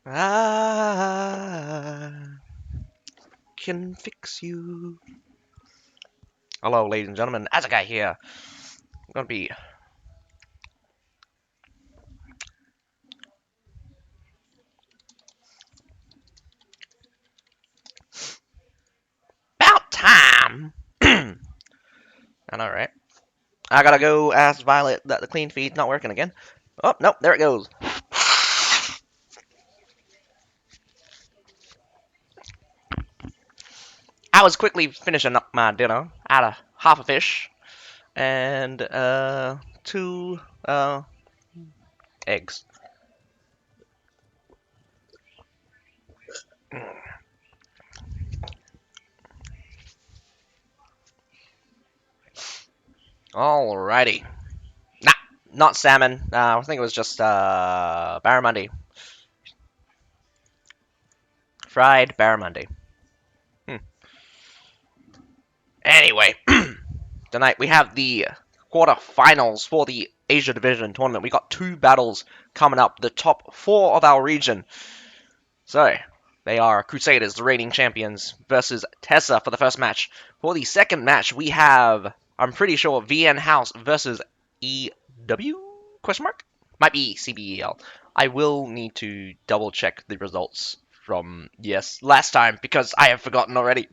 I can fix you. Hello, ladies and gentlemen. Azakai here. I'm gonna be about time. I know, right? I gotta go ask Violet that the clean feed's not working again. Oh, nope, there it goes. I was quickly finishing up my dinner. I had a half a fish and two eggs. Alrighty. Nah, not salmon. I think it was just barramundi. Fried barramundi. Hmm. Anyway, tonight we have the quarterfinals for the Asia Division tournament. We got two battles coming up, the top four of our region. So, they are Crusaders, the reigning champions, versus Tessa for the first match. For the second match, we have, I'm pretty sure, VN House versus EW? Question mark? Might be CBL. I will need to double check the results from, yes, last time, because I have forgotten already.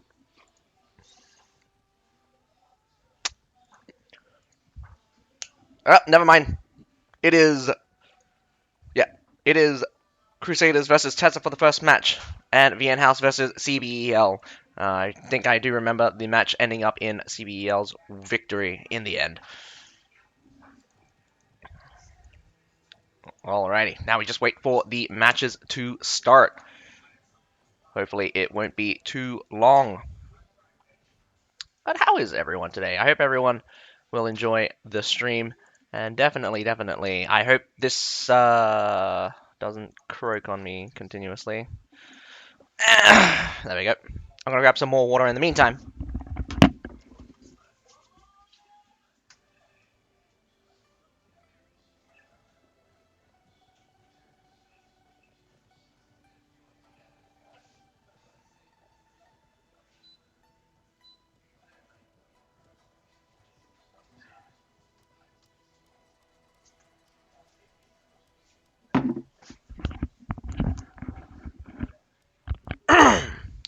Never mind. It is, yeah, it is Crusaders versus Tessa for the first match, and VN House versus CBEL. I think I do remember the match ending up in CBEL's victory in the end. Alrighty, now we just wait for the matches to start. Hopefully it won't be too long. But how is everyone today? I hope everyone will enjoy the stream. And definitely, I hope this doesn't croak on me continuously. There we go. I'm gonna grab some more water in the meantime.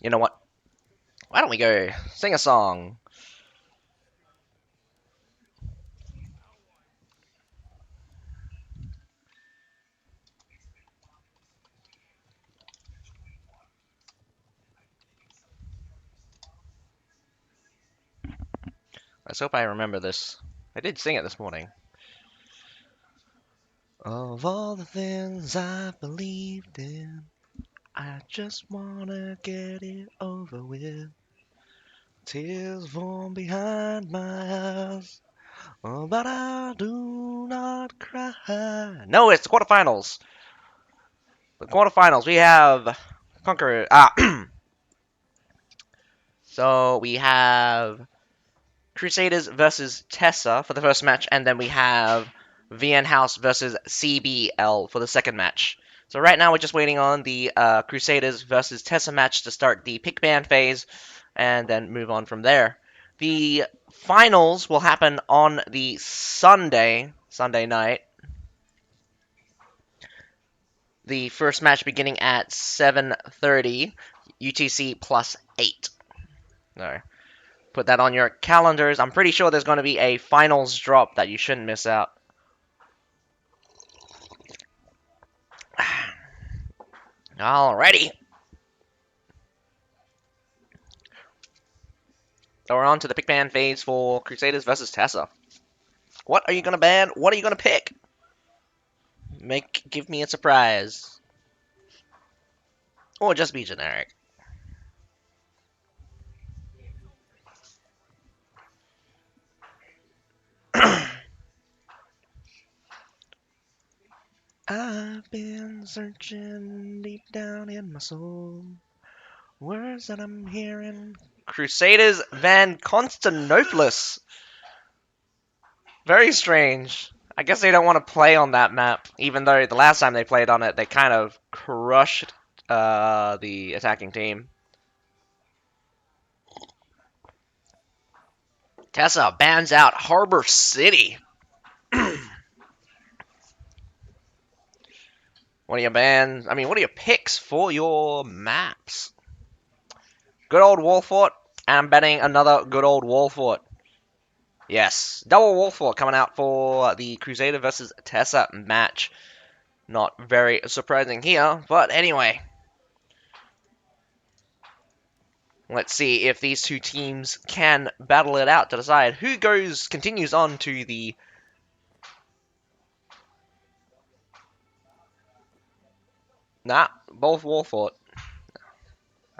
You know what? Why don't we go sing a song? Let's hope I remember this. I did sing it this morning. Of all the things I believed in, I just wanna get it over with. Tears form behind my eyes, oh, but I do not cry. No, it's the quarterfinals. The quarterfinals. We have Conqueror. So we have Crusaders versus Tessa for the first match, and then we have VN House versus CBL for the second match. So right now we're just waiting on the Crusaders versus Tessa match to start the pick band phase, and then move on from there. The finals will happen on the Sunday night. The first match beginning at 7:30 UTC plus 8. No. Put that on your calendars. I'm pretty sure there's going to be a finals drop that you shouldn't miss out. Alrighty. So we're on to the pick ban phase for Crusaders versus Tessa. What are you going to ban? What are you going to pick? Give me a surprise. Or just be generic. I've been searching deep down in my soul. Words that I'm hearing. Crusaders Van Constantinopolis. Very strange. I guess they don't want to play on that map, even though the last time they played on it, they kind of crushed the attacking team. Tessa bans out Harbor City. What are your bans? I mean, what are your picks for your maps? Good old wall fort, and I'm betting another good old wall fort. Yes, double wall fort coming out for the Crusader versus Tessa match. Not very surprising here, but anyway. Let's see if these two teams can battle it out to decide who continues on to the... Nah, both wall fort.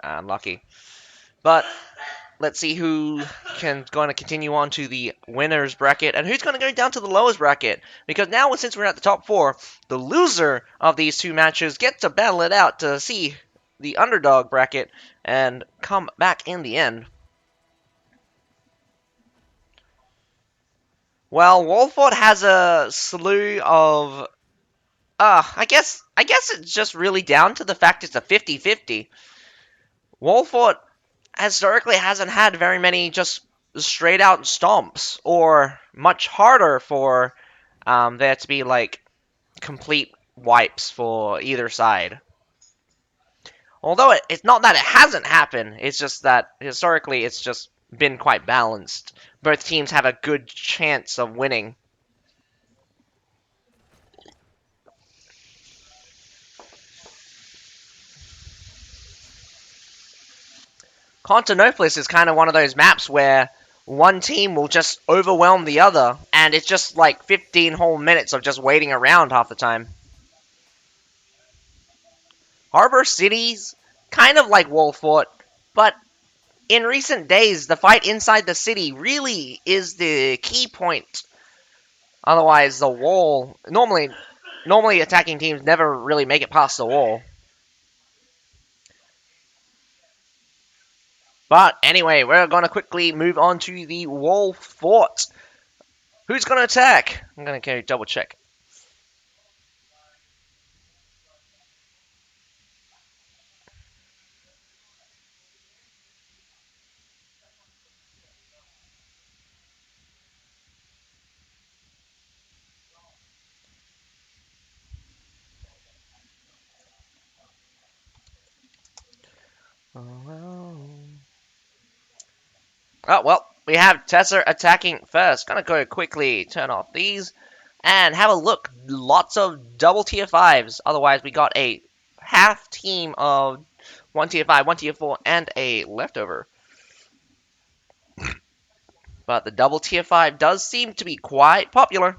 Unlucky. But let's see who going to continue on to the winners bracket and who's going to go down to the lowest bracket. Because now, since we're at the top four, the loser of these two matches gets to battle it out to see the underdog bracket and come back in the end. Well, Walford has a slew of... I guess it's just really down to the fact it's a 50-50. Walford historically hasn't had very many just straight out stomps, or much harder for there to be like complete wipes for either side. Although it's not that it hasn't happened, it's just that historically it's just been quite balanced. Both teams have a good chance of winning. Constantinopolis is kind of one of those maps where one team will just overwhelm the other, and it's just like 15 whole minutes of just waiting around half the time. Harbor City's kind of like Wolfort, but in recent days, the fight inside the city really is the key point. Otherwise, the wall... Normally attacking teams never really make it past the wall. But anyway, we're going to quickly move on to the wall fort. Who's going to attack? I'm going to go double check. Oh, well, we have Tessa attacking first. Gonna go quickly turn off these and have a look. Lots of double tier 5s. Otherwise, we got a half team of 1 tier 5, 1 tier 4, and a leftover. But the double tier 5 does seem to be quite popular.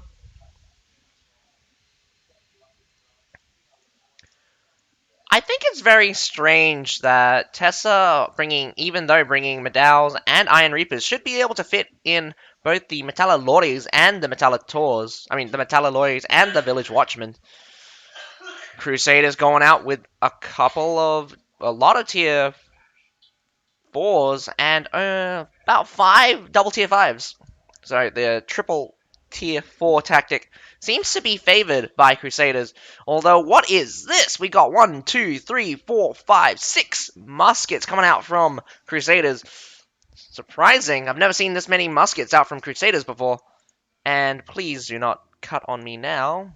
I think it's very strange that Tessa even though bringing Medals and Iron Reapers, should be able to fit in both the Metallolores and the Metallators. I mean, the Metallolores and the Village Watchmen. Crusaders going out with a lot of tier 4s and about 5 double tier 5s. So the triple tier 4 tactic seems to be favored by Crusaders. Although, what is this? We got 1, 2, 3, 4, 5, 6 muskets coming out from Crusaders. Surprising. I've never seen this many muskets out from Crusaders before. And please do not cut on me now.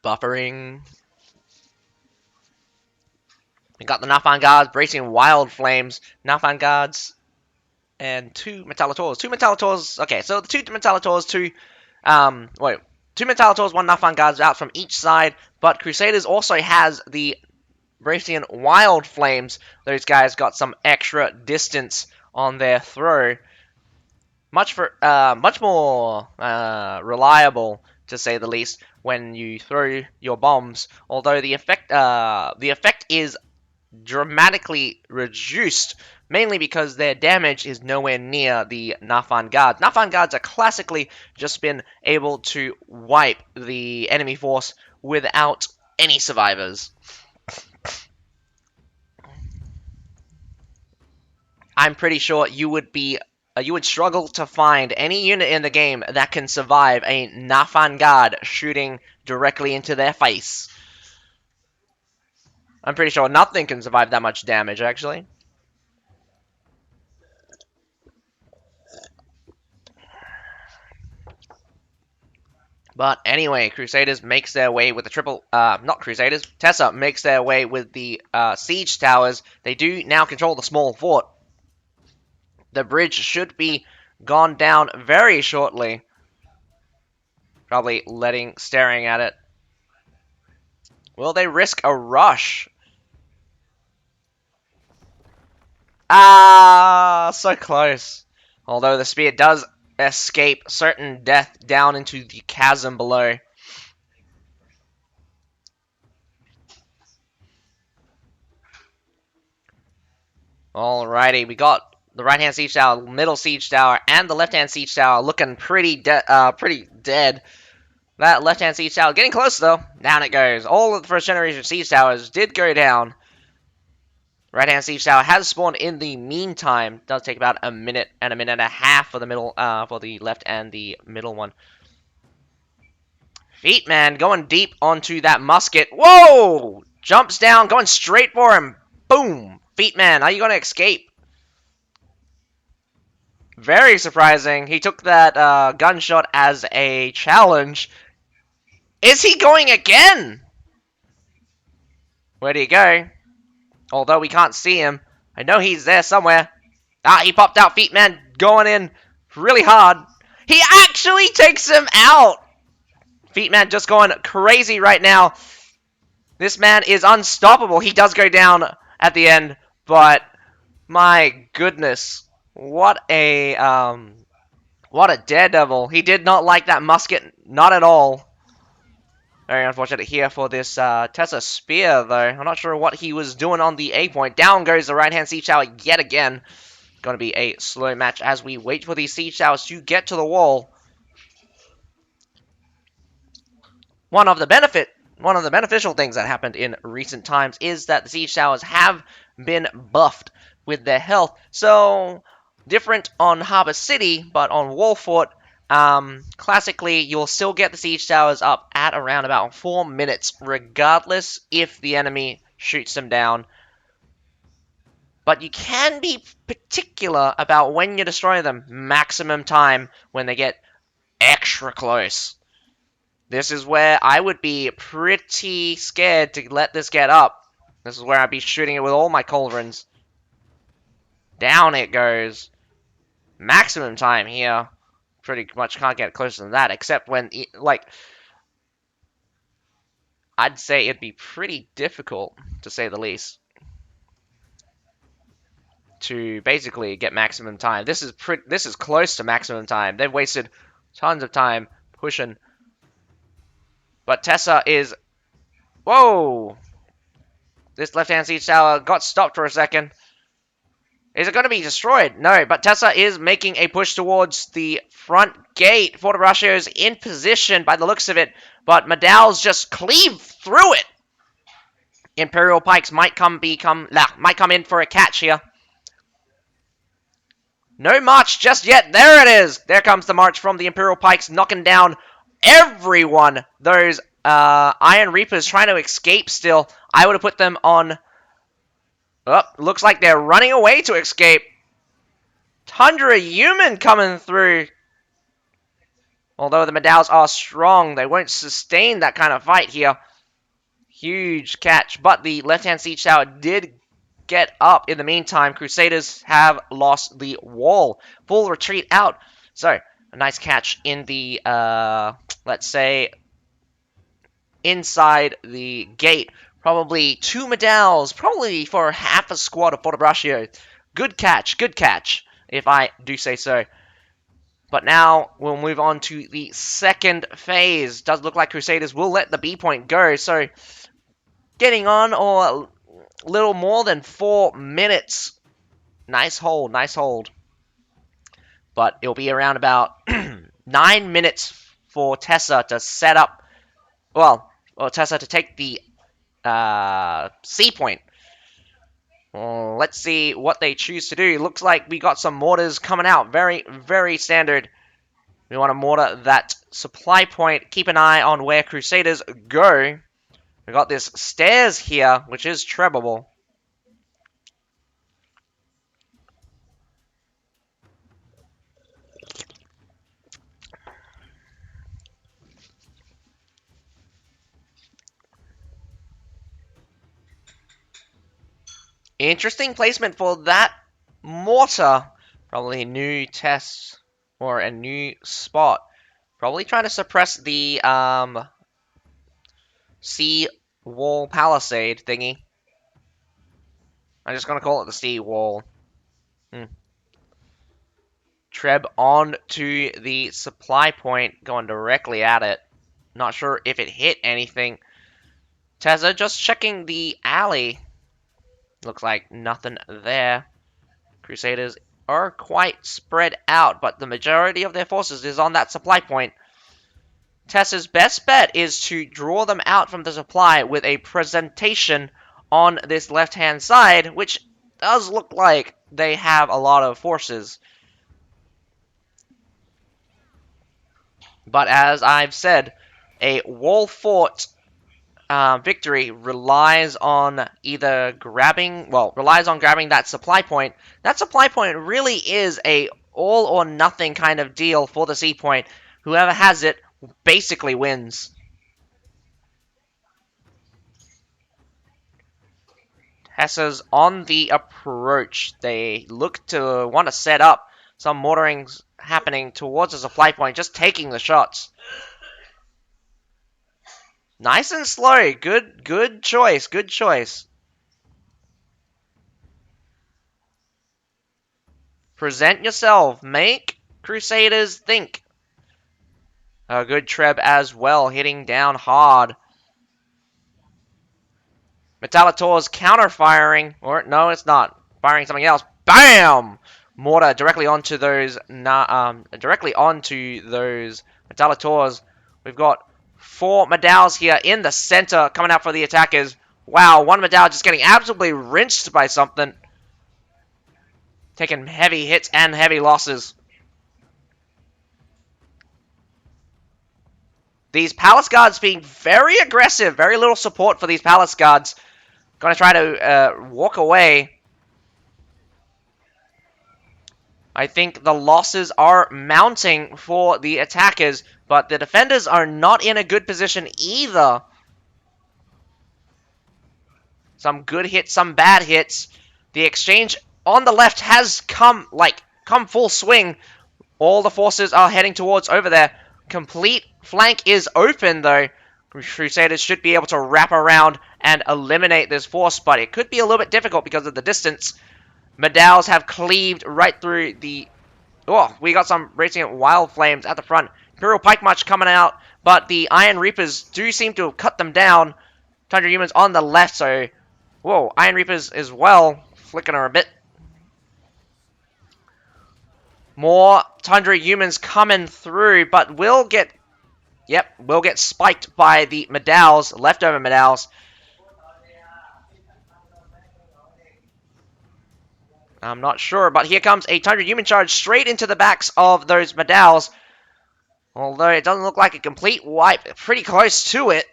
Buffering. We got the Nafan Guards bracing Wild Flames. Nafan Guards and 2 Metallators. 2 Metallators. Okay, so the 2 Metallators, 2 Metallators, 1 Nafan Guards out from each side. But Crusaders also has the Bracian Wild Flames. Those guys got some extra distance on their throw. Much more reliable, to say the least, when you throw your bombs. Although the effect is dramatically reduced, mainly because their damage is nowhere near the Nafan Guards. Nafan Guards are classically just been able to wipe the enemy force without any survivors. I'm pretty sure you would struggle to find any unit in the game that can survive a Nafan guard shooting directly into their face. I'm pretty sure nothing can survive that much damage, actually. But anyway, Crusaders makes their way with the triple, not Crusaders, Tessa makes their way with the siege towers. They do now control the small fort. The bridge should be gone down very shortly. Probably staring at it. Will they risk a rush? Ah, so close. Although the spear does escape certain death down into the chasm below. Alrighty, we got the right-hand siege tower, middle siege tower, and the left-hand siege tower looking pretty dead. That left-hand siege tower getting close though. Down it goes. All of the first-generation siege towers did go down. Right-hand siege tower has spawned in the meantime. It does take about a minute and a half for the middle, for the left and the middle one. Feet man going deep onto that musket. Whoa! Jumps down, going straight for him. Boom! Feet man, are you going to escape? Very surprising. He took that gunshot as a challenge. Is he going again? Where'd he go? Although we can't see him. I know he's there somewhere. Ah, he popped out. Feet man going in really hard. He actually takes him out. Feet man just going crazy right now. This man is unstoppable. He does go down at the end, but my goodness, what a daredevil. He did not like that musket, not at all. Very unfortunate here for this Tessa spear, though. I'm not sure what he was doing on the A point. Down goes the right-hand siege tower yet again. Going to be a slow match as we wait for these siege towers to get to the wall. One of the beneficial things that happened in recent times is that the siege towers have been buffed with their health. So, different on Harbor City, but on Wall Fort, classically, you'll still get the siege towers up at around about 4 minutes, regardless if the enemy shoots them down. But you can be particular about when you destroy them. Maximum time when they get extra close. This is where I would be pretty scared to let this get up. This is where I'd be shooting it with all my culverins. Down it goes. Maximum time here. Pretty much can't get closer than that, except when, like, I'd say it'd be pretty difficult, to say the least, to basically get maximum time. This is close to maximum time. They've wasted tons of time pushing. But Tessa is... Whoa! This left-hand siege tower got stopped for a second. Is it going to be destroyed? No, but Tessa is making a push towards the front gate. Fort Russia is in position by the looks of it, but Madow's just cleave through it. Imperial Pikes might come in for a catch here. No march just yet. There it is. There comes the march from the Imperial Pikes, knocking down everyone. Those Iron Reapers trying to escape still. I would have put them on... Oh, looks like they're running away to escape. Tundra Human coming through. Although the Madows are strong, they won't sustain that kind of fight here. Huge catch, but the left-hand siege tower did get up in the meantime. Crusaders have lost the wall. Full retreat out. So, a nice catch in the, let's say, inside the gate. Probably 2 Madows, probably for half a squad of Fortebraccio. Good catch, if I do say so. But now we'll move on to the second phase. Does look like Crusaders will let the B point go. So getting on or a little more than 4 minutes. Nice hold, nice hold. But it'll be around about 9 minutes for Tessa to set up, well, Tessa to take the C point. Well, let's see what they choose to do. Looks like we got some mortars coming out. Very, very standard. We want to mortar that supply point. Keep an eye on where Crusaders go. We got this stairs here, which is trebable. Interesting placement for that mortar. Probably a new test or a new spot. Probably trying to suppress the sea wall palisade thingy. I'm just gonna call it the sea wall. Treb on to the supply point, going directly at it. Not sure if it hit anything. Tezza just checking the alley. Looks like nothing there. Crusaders are quite spread out, but the majority of their forces is on that supply point. Tessa's best bet is to draw them out from the supply with a presentation on this left-hand side, which does look like they have a lot of forces. But as I've said, a wall fort victory relies on grabbing that supply point. That supply point really is a all or nothing kind of deal for the sea point. Whoever has it basically wins. Hessa's on the approach. They look to want to set up some mortarings happening towards the supply point, just taking the shots. Nice and slow. Good choice. Good choice. Present yourself. Make Crusaders think. A good Treb as well, hitting down hard. Metallitor's counter-firing. Or, no, it's not. Firing something else. BAM! Mortar directly onto those Metallitors. We've got 4 Medaus here in the center coming out for the attackers. Wow, one Medal just getting absolutely rinsed by something. Taking heavy hits and heavy losses. These Palace Guards being very aggressive. Very little support for these Palace Guards. Gonna try to walk away. I think the losses are mounting for the attackers, but the defenders are not in a good position either. Some good hits, some bad hits. The exchange on the left has come full swing. All the forces are heading towards over there. Complete flank is open, though. Crusaders should be able to wrap around and eliminate this force, but it could be a little bit difficult because of the distance. Medaus have cleaved right through the... Oh, we got some radiant wild flames at the front. Imperial Pike March coming out, but the Iron Reapers do seem to have cut them down. Tundra Humans on the left, so... Whoa, Iron Reapers as well. Flicking her a bit. More Tundra Humans coming through, but we'll get spiked by the Medaus, leftover Medaus. I'm not sure, but here comes a Tundra Human charge straight into the backs of those Medaus. Although it doesn't look like a complete wipe, pretty close to it.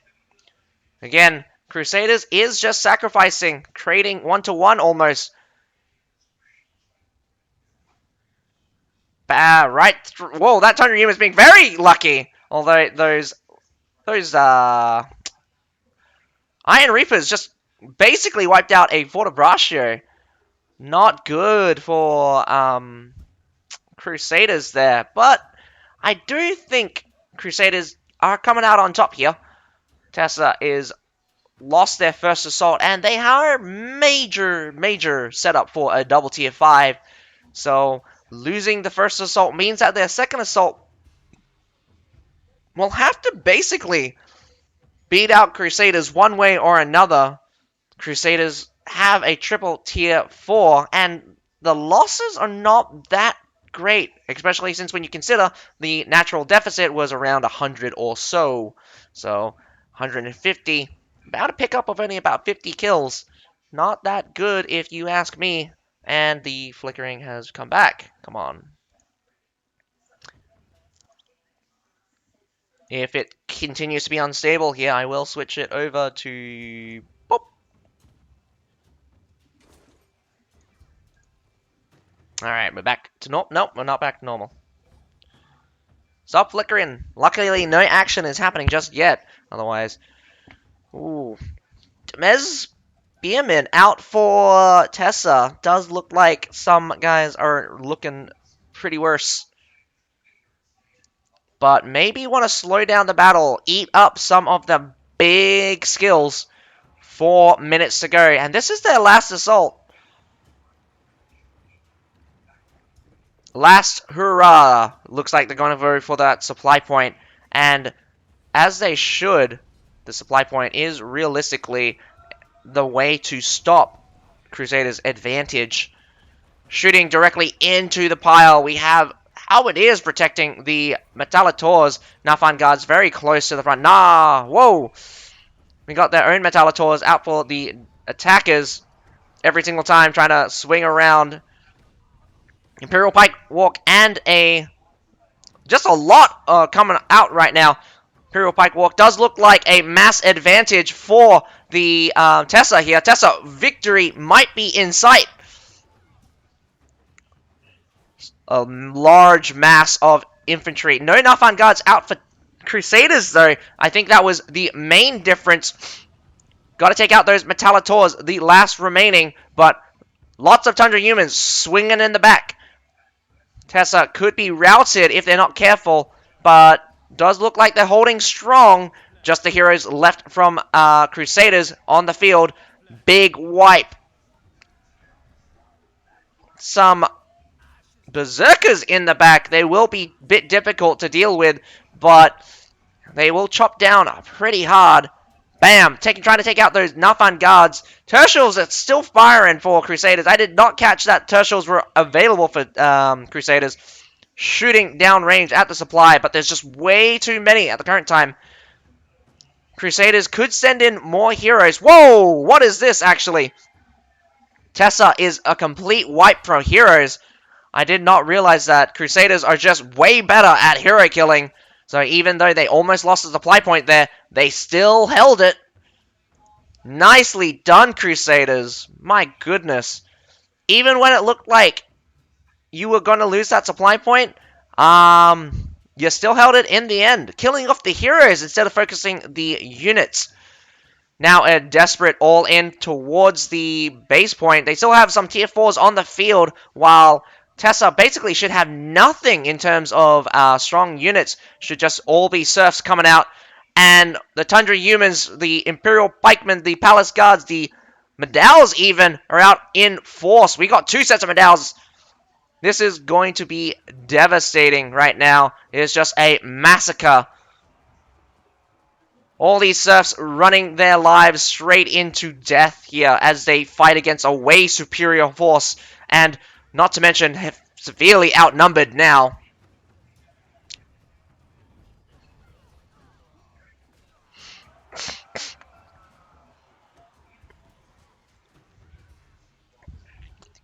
Again, Crusaders is just sacrificing, trading 1-to-1 almost. Whoa, that Tundra Human is being very lucky. Although those Iron Reapers just basically wiped out a Fort of Braccio. Not good for Crusaders there, but I do think Crusaders are coming out on top here. Tessa is lost their first assault, and they are major setup for a double tier 5. So losing the first assault means that their second assault will have to basically beat out Crusaders one way or another. Crusaders have a triple tier 4, and the losses are not that great, especially since when you consider the natural deficit was around 100 or so. So 150, about a pickup of only about 50 kills. not that good if you ask me. And the flickering has come back. Come on. If it continues to be unstable here, I will switch it over to... Boop. Alright, we're back to normal. Nope, we're not back to normal. Stop flickering. Luckily, no action is happening just yet. Otherwise... Ooh. Mez Beerman out for Tessa. Does look like some guys are looking pretty worse. But maybe want to slow down the battle, eat up some of the big skills. 4 minutes to go, and this is their last assault. Last hurrah. Looks like they're going to go for that supply point, and as they should, the supply point is realistically the way to stop Crusaders' advantage. Shooting directly into the pile, we have how it is protecting the Metallators. Nafan guards very close to the front. Whoa! We got their own Metallators out for the attackers every single time, trying to swing around. Imperial Pike Walk and just a lot coming out right now. Imperial Pike Walk does look like a mass advantage for the Tessa here. Tessa, victory might be in sight. A large mass of infantry. No Nafan guards out for Crusaders, though. I think that was the main difference. Got to take out those Metallators, the last remaining, but lots of Tundra humans swinging in the back. Tessa could be routed if they're not careful, but does look like they're holding strong. Just the heroes left from Crusaders on the field. Big wipe. Some berserkers in the back. They will be a bit difficult to deal with, but they will chop down pretty hard. Bam! Trying to take out those Nafan guards. Tertials are still firing for Crusaders. I did not catch that Tertials were available for Crusaders. Shooting down range at the supply, but there's just way too many at the current time. Crusaders could send in more heroes. Whoa! What is this, actually? Tessa is a complete wipe for heroes. I did not realize that. Crusaders are just way better at hero killing. So even though they almost lost the supply point there, they still held it. Nicely done, Crusaders. My goodness. Even when it looked like you were going to lose that supply point, you still held it in the end. Killing off the heroes instead of focusing the units. Now a desperate all-in towards the base point. They still have some tier 4s on the field, while Tessa basically should have nothing in terms of strong units. Should just all be serfs coming out. And the Tundra humans, the Imperial Pikemen, the Palace Guards, the Medals even, are out in force. We got 2 sets of Medals. This is going to be devastating right now. It is just a massacre. All these serfs running their lives straight into death here as they fight against a way superior force. And not to mention, severely outnumbered now.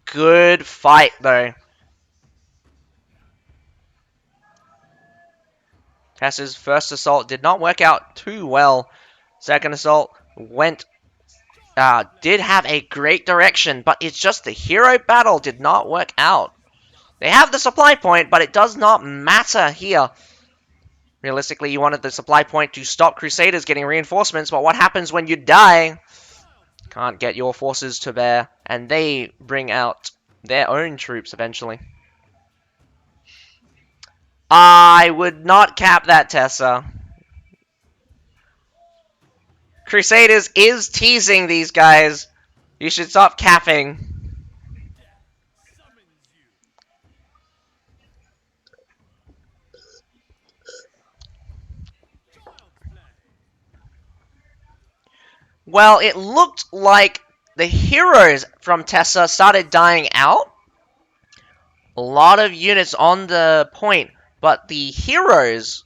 Good fight, though. Tessa's first assault did not work out too well. Second assault did have a great direction, but it's just the hero battle did not work out. They have the supply point, but it does not matter here. Realistically, you wanted the supply point to stop Crusaders getting reinforcements, but what happens when you die? Can't get your forces to bear, and they bring out their own troops eventually. I would not cap that, Tessa. Crusaders is teasing these guys. You should stop capping. Well, it looked like the heroes from Tessa started dying out. A lot of units on the point, but the heroes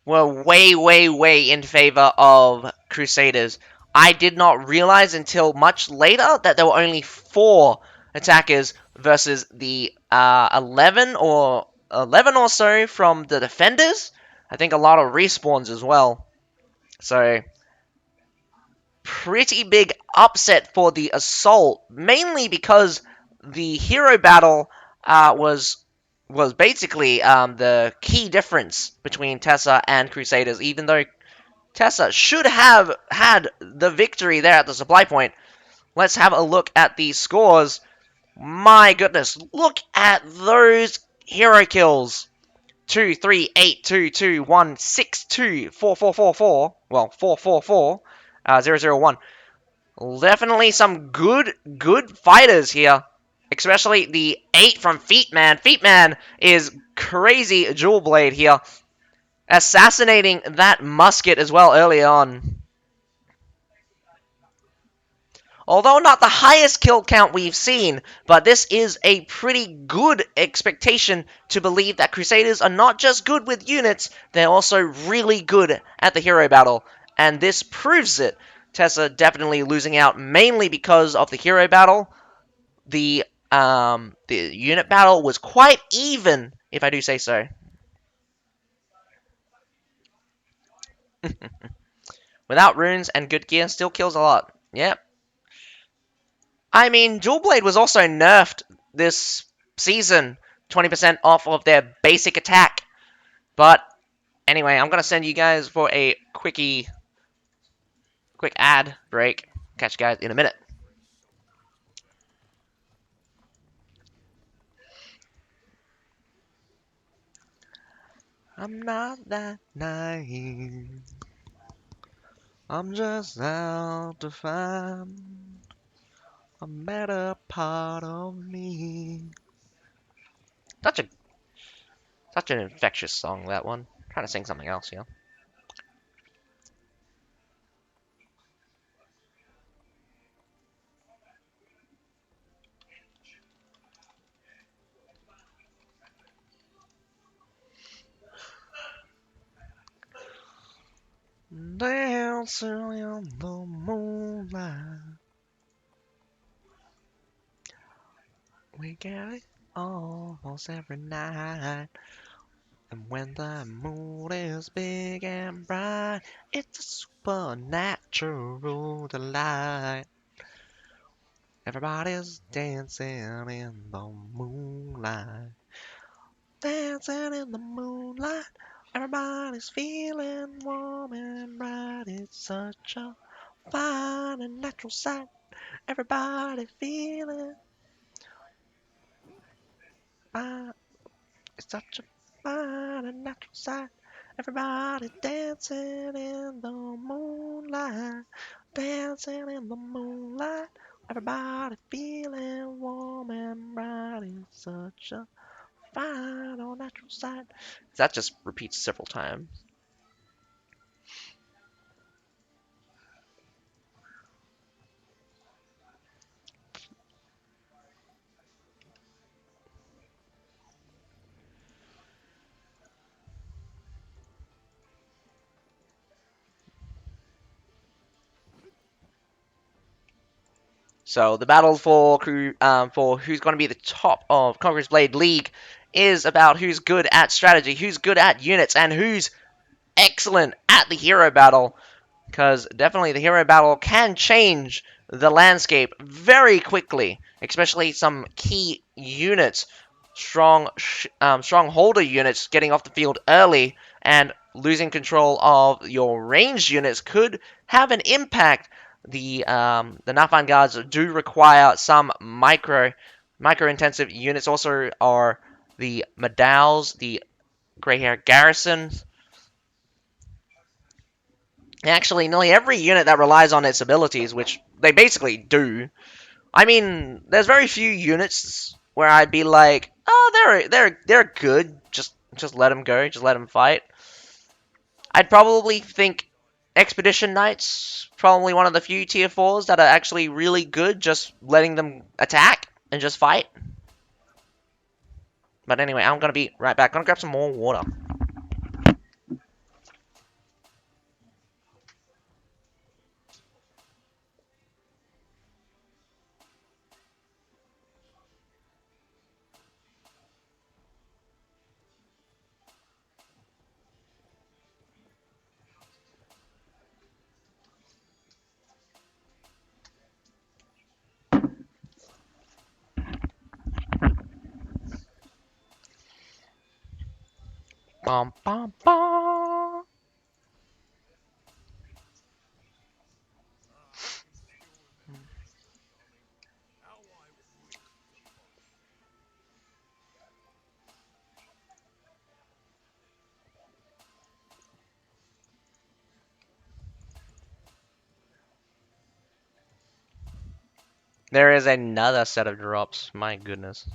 were way, way, way in favor of Crusaders. I did not realize until much later that there were only 4 attackers versus the 11 or so from the defenders. I think a lot of respawns as well. So pretty big upset for the assault, mainly because the hero battle was basically the key difference between Tessa and Crusaders. Even though Tessa should have had the victory there at the supply point, let's have a look at these scores. My goodness, look at those hero kills. 2, 3, 8, 2, 2, 1, 6, 2, 4, 4, 4, 4. Well, 4, 4, 4, 0, 0, 1. Definitely some good fighters here. Especially the 8 from Feetman. Feetman is crazy dual blade here. Assassinating that musket as well early on. Although not the highest kill count we've seen, but this is a pretty good expectation to believe that Crusaders are not just good with units, they're also really good at the hero battle. And this proves it. Tessa definitely losing out mainly because of the hero battle. The unit battle was quite even, if I do say so. Without runes and good gear, still kills a lot. Yep. I mean, Dual Blade was also nerfed this season, 20% off of their basic attack. But anyway, I'm gonna send you guys for a quick ad break. Catch you guys in a minute. I'm not that naive. I'm just out to find a better part of me. Such a Such an infectious song, that one. I'm trying to sing something else here. Dancing in the moonlight, we get it almost every night. And when the moon is big and bright, it's a supernatural delight. Everybody's dancing in the moonlight. Dancing in the moonlight. Everybody's feeling warm and bright. It's such a fine and natural sight. Everybody feeling fine. It's such a fine and natural sight. Everybody dancing in the moonlight. Dancing in the moonlight. Everybody feeling warm and bright. It's such a fine or natural sight. That just repeats several times. So the battle for who's going to be the top of Conqueror's Blade League is about who's good at strategy, who's good at units, and who's excellent at the hero battle. Because definitely the hero battle can change the landscape very quickly, especially some key units, strong holder units getting off the field early and losing control of your ranged units could have an impact. The Nafan guards do require some micro intensive units. Also, are the Madals, the Grey Hair Garrisons. Actually, nearly every unit that relies on its abilities, which they basically do. I mean, there's very few units where I'd be like, oh, they're good. Just let them go. Just let them fight. I'd probably think Expedition Knights, probably one of the few tier 4s that are actually really good, just letting them attack and just fight. But anyway, I'm gonna be right back. Gonna grab some more water. Bum, bum, bum. There is another set of drops. My goodness.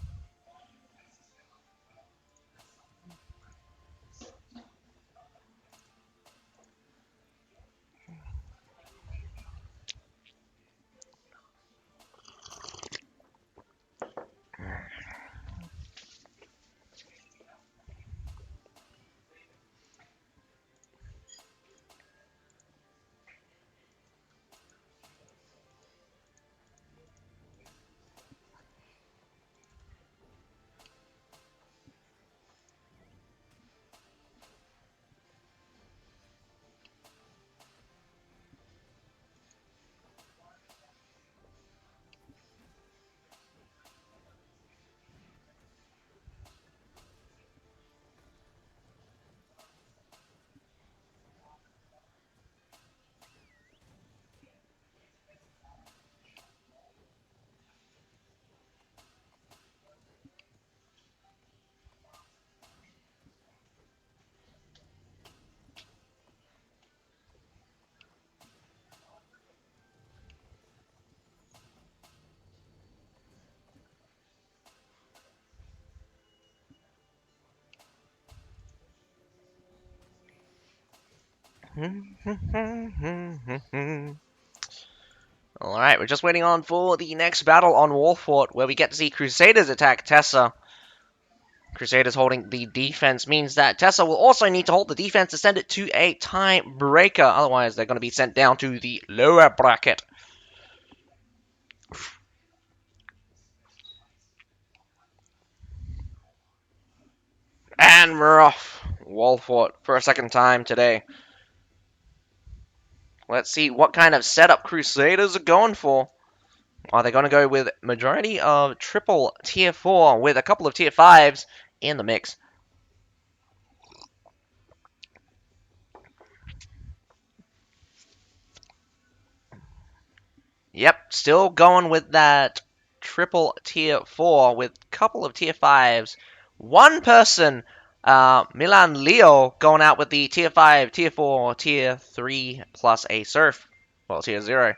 Alright, we're just waiting on for the next battle on Warfort, where we get to see Crusaders attack Tessa. Crusaders holding the defense means that Tessa will also need to hold the defense to send it to a tiebreaker. Otherwise, they're going to be sent down to the lower bracket. And we're off. Warfort for a second time today. Let's see what kind of setup Crusaders are going for. Are they going to go with majority of triple tier 4 with a couple of tier 5s in the mix? Yep, still going with that triple tier 4 with a couple of tier 5s. One person, Milan Leo, going out with the tier 5, tier 4, tier 3 plus a surf. Well, tier 0.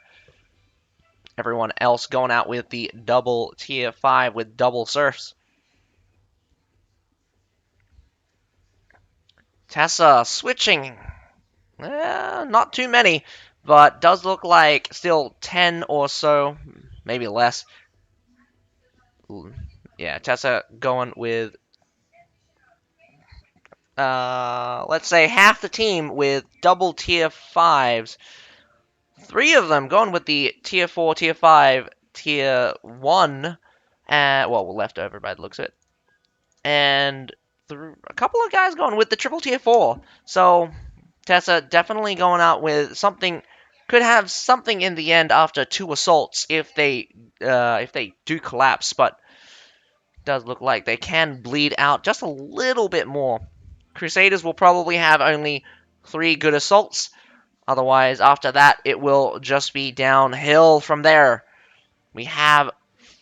Everyone else going out with the double tier 5 with double surfs. Tessa switching. Not too many, but does look like still 10 or so, maybe less. Yeah, Tessa going with, let's say half the team with double tier 5s. 3 of them going with the tier 4, tier 5, tier 1. Well, we're left over by the looks of it. And a couple of guys going with the triple tier 4. So Tessa definitely going out with something. Could have something in the end after 2 assaults if they do collapse, but does look like they can bleed out just a little bit more. Crusaders will probably have only 3 good assaults. Otherwise, after that, it will just be downhill from there. We have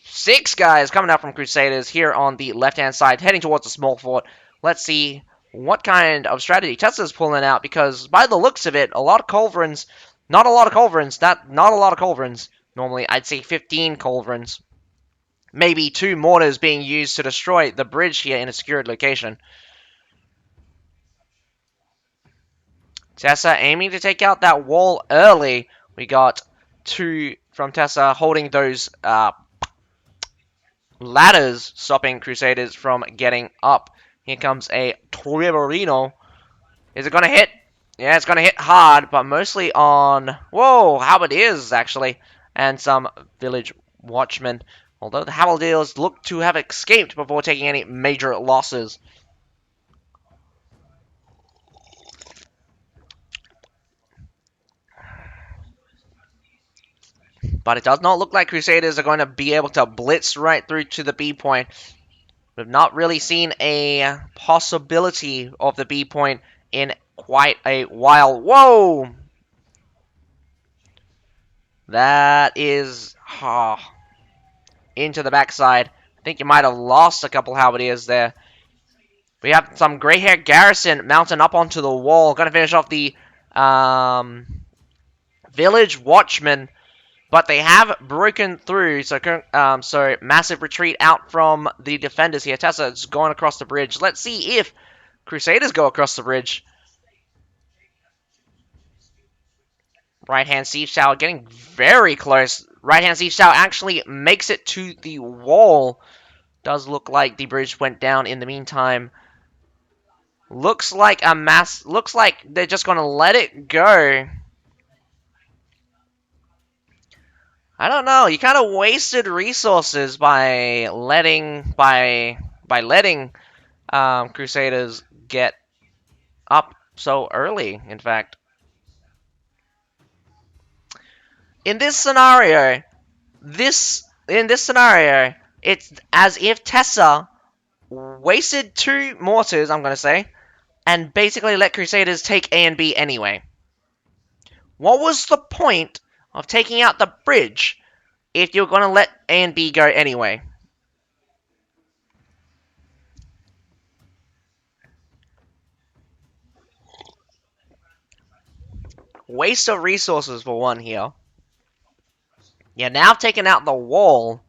6 guys coming out from Crusaders here on the left-hand side, heading towards the small fort. Let's see what kind of strategy Tessa's pulling out, because by the looks of it, a lot of culverins, not a lot of culverins, not a lot of culverins. Normally, I'd say 15 culverins. Maybe 2 mortars being used to destroy the bridge here in a secured location. Tessa aiming to take out that wall early. We got 2 from Tessa holding those ladders, stopping Crusaders from getting up. Here comes a Torino. Is it going to hit? Yeah, it's going to hit hard, but mostly on... Whoa, halberdiers, actually. And some village watchmen. Although the halberdiers look to have escaped before taking any major losses. But it does not look like Crusaders are going to be able to blitz right through to the B point. We've not really seen a possibility of the B point in quite a while. Whoa! That is into the backside. I think you might have lost a couple halberdiers there. We have some gray hair garrison mounting up onto the wall. Gonna finish off the village watchman, but they have broken through. So massive retreat out from the defenders here. Tessa is going across the bridge. Let's see if Crusaders go across the bridge. Right-hand siege tower getting very close. Right-hand siege tower actually makes it to the wall. Does look like the bridge went down in the meantime. Looks like they're just gonna let it go. I don't know. You kind of wasted resources by letting Crusaders get up so early. In fact, in this scenario, it's as if Tessa wasted 2 mortars. I'm gonna say, and basically let Crusaders take A and B anyway. What was the point of taking out the bridge if you're gonna let A and B go anyway? Waste of resources for one here. Yeah, now I've taken out the wall.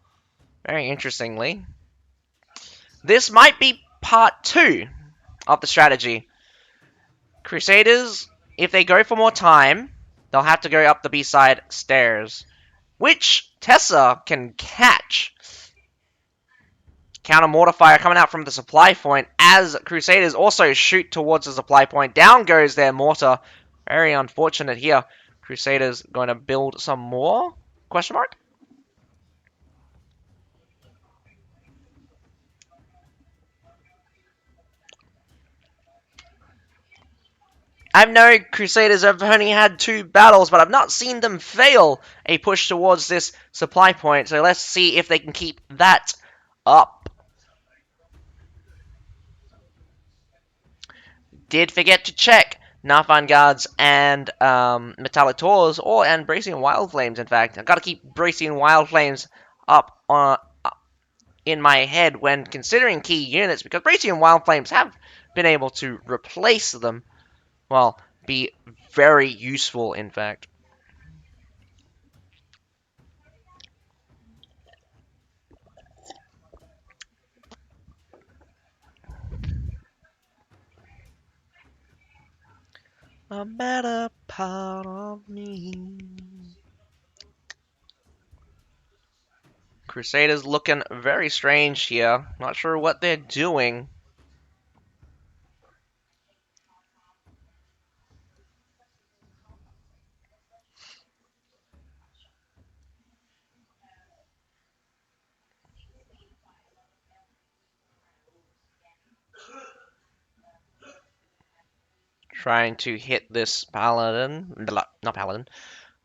Very interestingly. This might be part 2 of the strategy. Crusaders, if they go for more time, they'll have to go up the B-side stairs, which Tessa can catch. Counter mortar fire coming out from the supply point as Crusaders also shoot towards the supply point. Down goes their mortar. Very unfortunate here. Crusaders going to build some more? Question mark? I know Crusaders have only had 2 battles, but I've not seen them fail a push towards this supply point. So let's see if they can keep that up. Did forget to check Narfan Guards and Metallic Tors, and Bracian Wild Flames, in fact. I've got to keep Bracian Wild Flames up in my head when considering key units, because Bracian Wild Flames have been able to replace them. Well, be very useful, in fact. A better part of me. Crusaders looking very strange here. Not sure what they're doing. Trying to hit this paladin. Not paladin.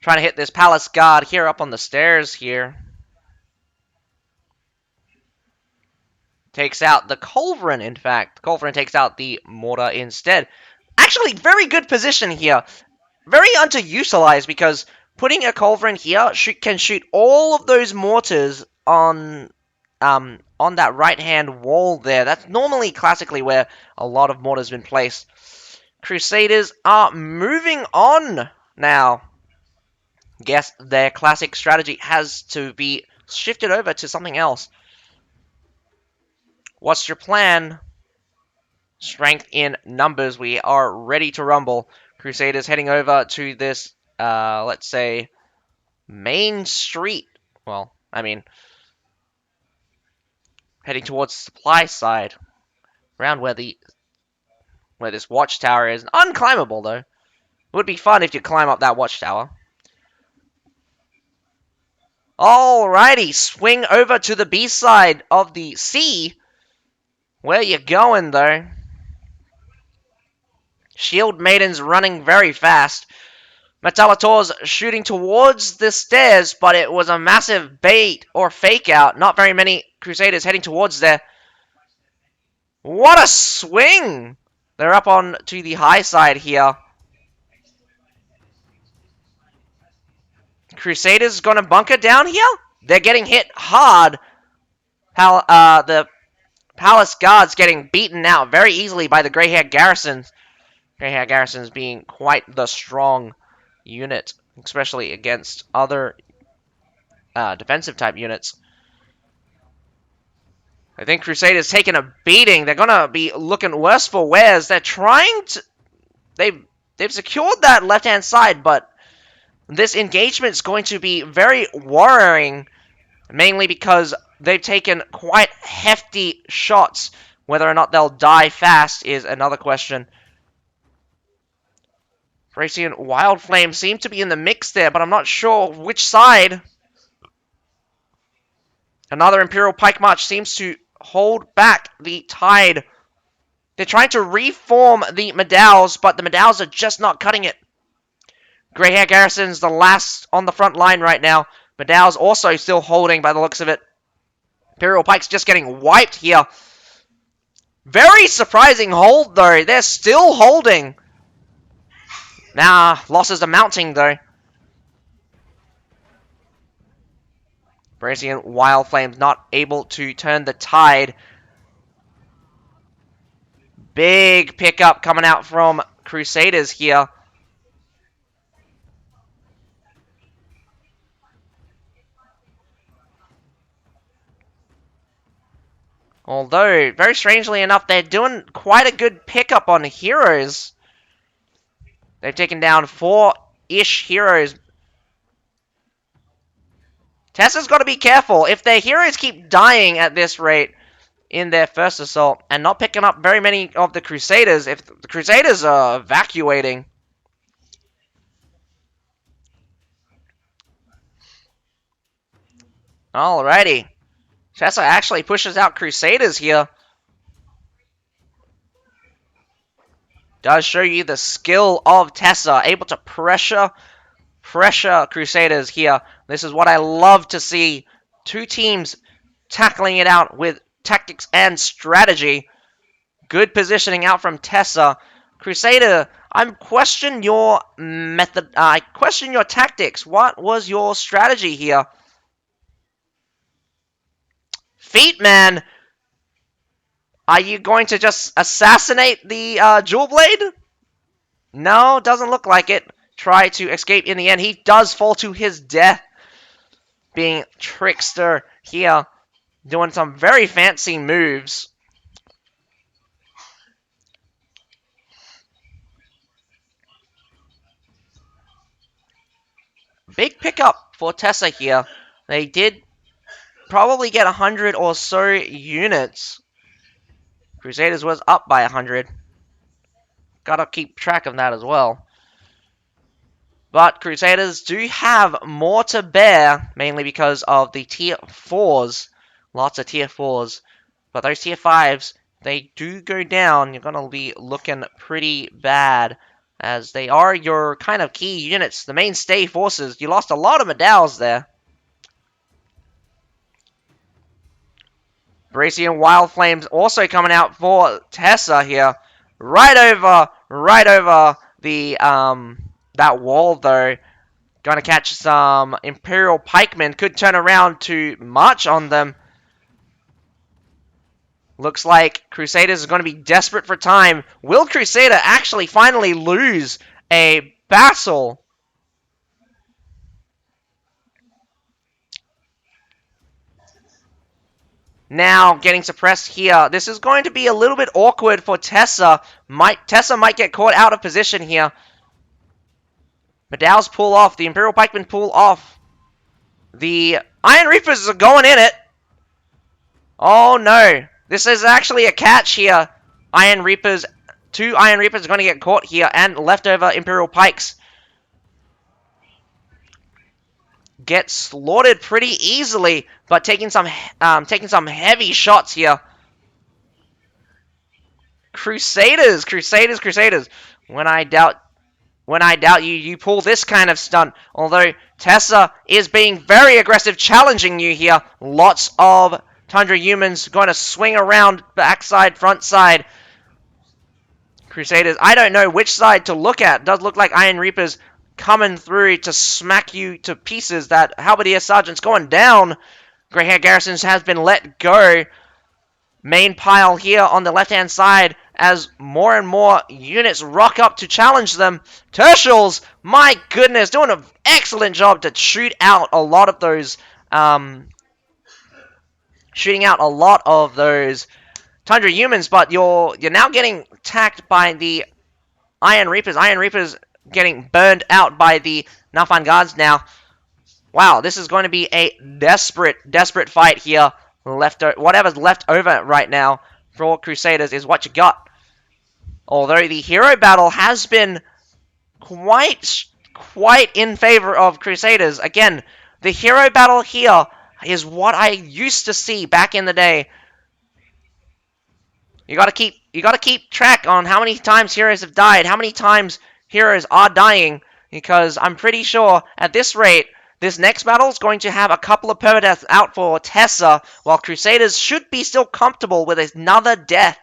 Trying to hit this palace guard here up on the stairs here. Takes out the Culverin, in fact. Culverin takes out the mortar instead. Actually, very good position here. Very underutilized, because putting a Culverin here can shoot all of those mortars on that right-hand wall there. That's normally, classically, where a lot of mortars have been placed. Crusaders are moving on now. Guess their classic strategy has to be shifted over to something else. What's your plan? Strength in numbers. We are ready to rumble. Crusaders heading over to this, let's say, main street. Well, I mean, heading towards the supply side. Around where this watchtower is. Unclimbable, though. It would be fun if you climb up that watchtower. Alrighty, swing over to the B side of the sea. Where you going, though? Shield Maiden's running very fast. Metallitor's shooting towards the stairs, but it was a massive bait or fake out. Not very many Crusaders heading towards there. What a swing! They're up on to the high side here. Crusaders gonna bunker down here? They're getting hit hard. The Palace Guards getting beaten out very easily by the Grey-Haired Garrisons. Grey-Haired Garrisons being quite the strong unit, especially against other defensive type units. I think Crusaders taking a beating. They're gonna be looking worse for wears. They're trying to. They've secured that left-hand side, but this engagement is going to be very worrying, mainly because they've taken quite hefty shots. Whether or not they'll die fast is another question. Thracian Wild Flame seem to be in the mix there, but I'm not sure which side. Another Imperial Pike March seems to hold back the tide. They're trying to reform the Medaus, but the Medaus are just not cutting it. Grey-Hair Garrison's the last on the front line right now. Medaus also still holding by the looks of it. Imperial Pike's just getting wiped here. Very surprising hold, though. They're still holding. Nah, losses are mounting, though. Brazian Wild Flames not able to turn the tide. Big pickup coming out from Crusaders here. Although, very strangely enough, they're doing quite a good pickup on heroes. They've taken down 4-ish heroes. Tessa's got to be careful. If their heroes keep dying at this rate in their first assault and not picking up very many of the Crusaders, if the Crusaders are evacuating. Alrighty. Tessa actually pushes out Crusaders here. Does show you the skill of Tessa, able to pressure Crusaders here. This is what I love to see. Two teams tackling it out with tactics and strategy. Good positioning out from Tessa. Crusader, I question your method. I question your tactics. What was your strategy here? Feet man, are you going to just assassinate the Jewel Blade? No, doesn't look like it. Try to escape in the end. He does fall to his death. Being trickster here. Doing some very fancy moves. Big pickup for Tessa here. They did probably get 100 or so units. Crusaders was up by 100. Gotta keep track of that as well. But Crusaders do have more to bear, mainly because of the tier 4s. Lots of tier 4s. But those tier 5s, they do go down. You're going to be looking pretty bad, as they are your kind of key units. The mainstay forces. You lost a lot of Medaus there. Bracian Wild Flames also coming out for Tessa here. Right over the that wall, though. Gonna catch some Imperial Pikemen. Could turn around to march on them. Looks like Crusaders are going to be desperate for time. Will Crusader actually finally lose a battle? Now getting suppressed here. This is going to be a little bit awkward for Tessa. Tessa might get caught out of position here. Medaus pull off. The Imperial Pikemen pull off. The Iron Reapers are going in it. Oh no. This is actually a catch here. Iron Reapers. 2 Iron Reapers are going to get caught here. And leftover Imperial Pikes get slaughtered pretty easily. But taking some heavy shots here. Crusaders. When I doubt you, you pull this kind of stunt. Although Tessa is being very aggressive, challenging you here. Lots of Tundra Humans going to swing around backside, front side. Crusaders, I don't know which side to look at. It does look like Iron Reapers coming through to smack you to pieces. That Halberdier Sergeant's going down. Greyhair Garrisons has been let go. Main pile here on the left-hand side as more and more units rock up to challenge them. Tertials, my goodness, doing an excellent job to shoot out a lot of those, Tundra Humans, but you're now getting attacked by the Iron Reapers. Iron Reapers getting burned out by the Nafan Guards now. Wow, this is going to be a desperate fight here. Whatever's left over right now for Crusaders is what you got. Although the hero battle has been quite in favor of Crusaders. Again, the hero battle here is what I used to see back in the day. You gotta keep track on how many times heroes have died, how many times heroes are dying, because I'm pretty sure at this rate, this next battle is going to have a couple of permadeaths out for Tessa, while Crusaders should be still comfortable with another death.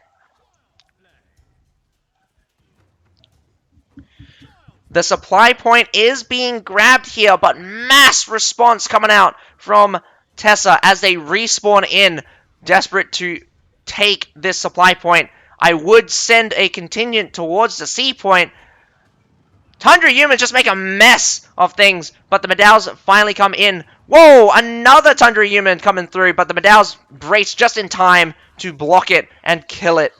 The supply point is being grabbed here, but mass response coming out from Tessa as they respawn in, desperate to take this supply point. I would send a contingent towards the C point. Tundra Humans just make a mess of things, but the Medaus finally come in. Whoa, another Tundra Human coming through, but the Medaus brace just in time to block it and kill it.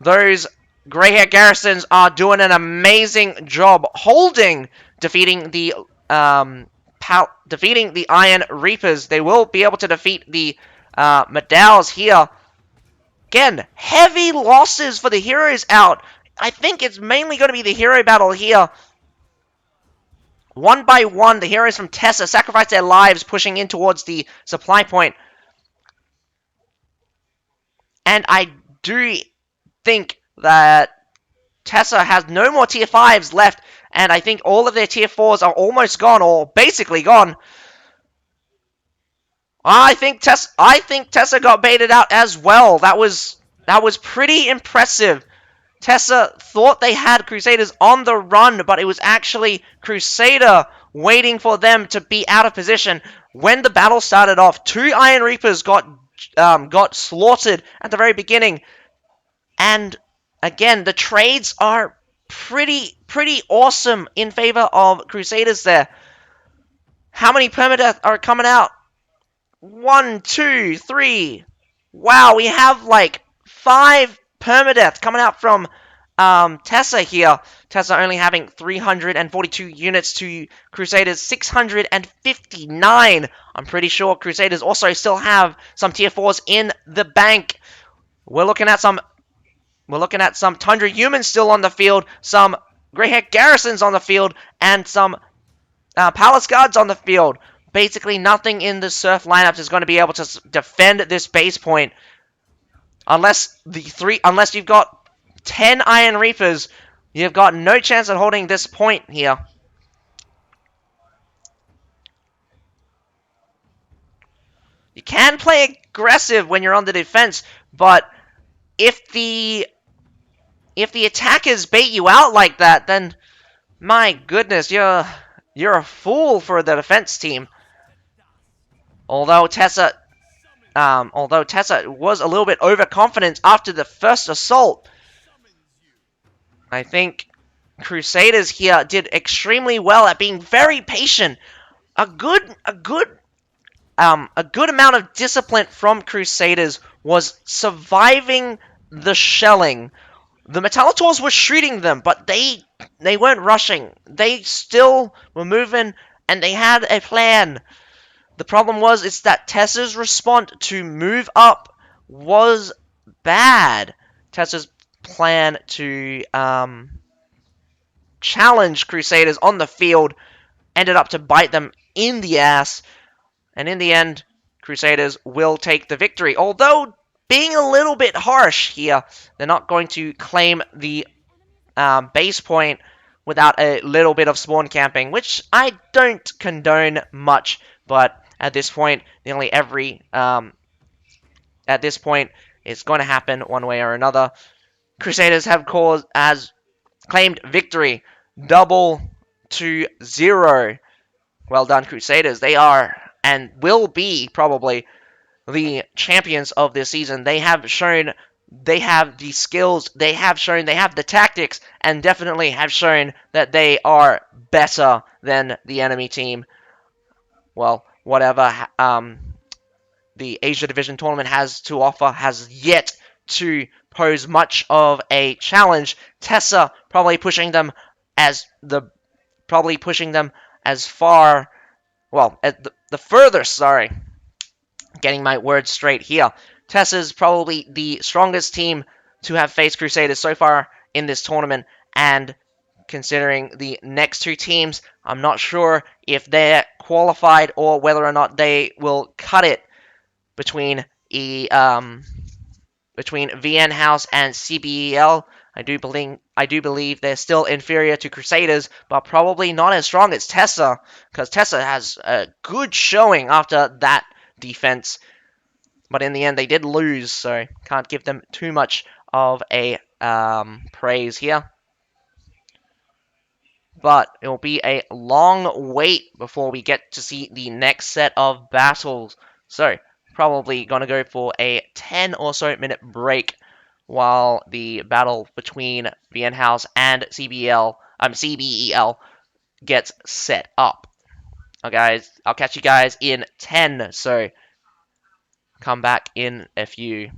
Those Greyhair Garrisons are doing an amazing job defeating the Iron Reapers. They will be able to defeat the Medaus here. Again, heavy losses for the heroes out. I think it's mainly going to be the hero battle here. One by one, the heroes from Tessa sacrifice their lives pushing in towards the supply point. And I do think that Tessa has no more tier 5s left, and I think all of their tier 4s are almost gone, or basically gone. I think Tessa got baited out as well. That was pretty impressive. Tessa thought they had Crusaders on the run, but it was actually Crusader waiting for them to be out of position. When the battle started off, 2 Iron Reapers got slaughtered at the very beginning. And again, the trades are pretty awesome in favor of Crusaders there. How many permadeath are coming out? 1, 2, 3. Wow, we have like 5 permadeath coming out from Tessa here. Tessa only having 342 units to Crusaders 659. I'm pretty sure Crusaders also still have some tier 4s in the bank. We're looking at some Tundra Humans still on the field, some Greyhair Garrisons on the field, and some Palace Guards on the field. Basically, nothing in the Surf lineups is going to be able to defend this base point. Unless you've got 10 Iron Reapers, you've got no chance at holding this point here. You can play aggressive when you're on the defense, but if the attackers bait you out like that, then my goodness, you're a fool for the defense team. Although Tessa was a little bit overconfident after the first assault, I think Crusaders here did extremely well at being very patient. A good amount of discipline from Crusaders was surviving the shelling. The Metallators were shooting them, but they weren't rushing. They still were moving, and they had a plan. The problem was that Tessa's response to move up was bad. Tessa's plan to challenge Crusaders on the field ended up to bite them in the ass. And in the end, Crusaders will take the victory. Although, being a little bit harsh here, they're not going to claim the base point without a little bit of spawn camping, which I don't condone much. But At this point, nearly every at this point, it's going to happen one way or another. Crusaders have caused has claimed victory, double-0. Well done, Crusaders. They are and will be probably the champions of this season. They have shown they have the skills, they have shown they have the tactics, and definitely have shown that they are better than the enemy team. Well, whatever the Asia Division tournament has to offer has yet to pose much of a challenge. Tessa probably pushing them as far, well, at the furthest, sorry, getting my words straight here. Tessa's probably the strongest team to have faced Crusaders so far in this tournament, and considering the next two teams, I'm not sure if they're qualified or whether or not they will cut it between between VN House and CBL. I do believe they're still inferior to Crusaders, but probably not as strong as Tessa, because Tessa has a good showing after that defense. But in the end, they did lose, so can't give them too much of a praise here. But it will be a long wait before we get to see the next set of battles. So, probably going to go for a 10 or so minute break while the battle between VN House and CBEL gets set up. Okay, guys, I'll catch you guys in 10, so come back in a few.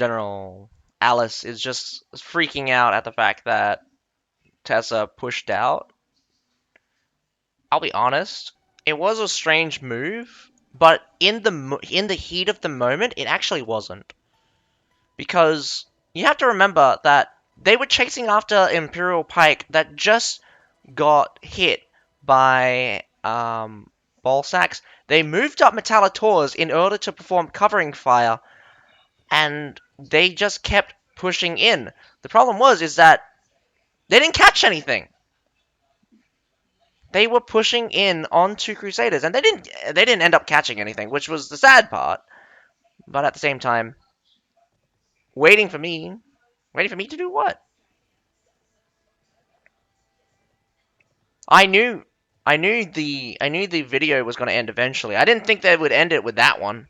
General Alice is just freaking out at the fact that Tessa pushed out. I'll be honest, it was a strange move, but in the heat of the moment, it actually wasn't. Because you have to remember that they were chasing after Imperial Pike that just got hit by ball sacks. They moved up Metallitors in order to perform covering fire, and they just kept pushing in. The problem is that they didn't catch anything. They were pushing in onto Crusaders, and they didn't end up catching anything, which was the sad part. But at the same time, waiting for me, waiting for me to do what? I knew, I knew the video was going to end eventually. I didn't think they would end it with that one.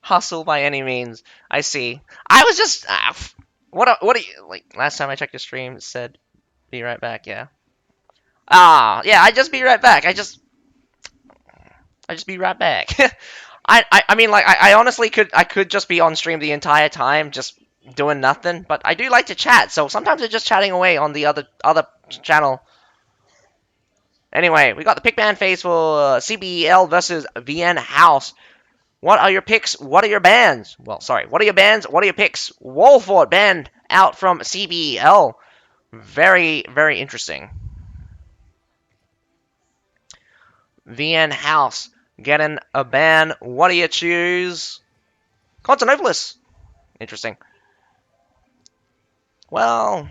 Hustle by any means. I see. I was just what are you like? Last time I checked your stream, it said be right back. Yeah. Yeah. I just be right back. I just be right back. I mean, like, I honestly could just be on stream the entire time, just doing nothing. But I do like to chat, so sometimes I'm just chatting away on the other channel. Anyway, we got the pick ban phase for CBL versus VN House. What are your picks? What are your bans? Well, sorry. What are your bans? What are your picks? Wolford banned out from CBL. Very, very interesting. VN House getting a ban. What do you choose? Constantinopolis. Interesting. Well,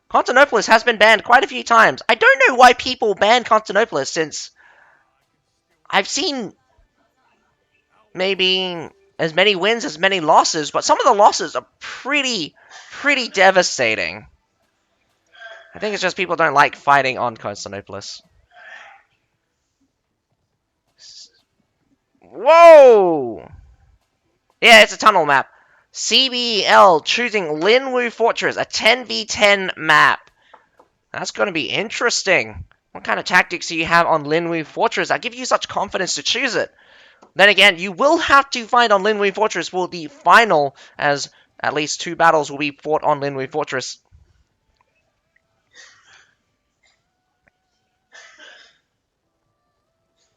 Constantinopolis has been banned quite a few times. I don't know why people ban Constantinopolis since I've seen maybe as many wins as many losses, but some of the losses are pretty devastating. I think it's just people don't like fighting on Constantinopolis. Whoa! Yeah, it's a tunnel map. CBL choosing Linwu Fortress, a 10v10 map. That's going to be interesting. What kind of tactics do you have on Linwu Fortress that give you such confidence to choose it? Then again, you will have to fight on Linwu Fortress for the final, as at least 2 battles will be fought on Linwu Fortress.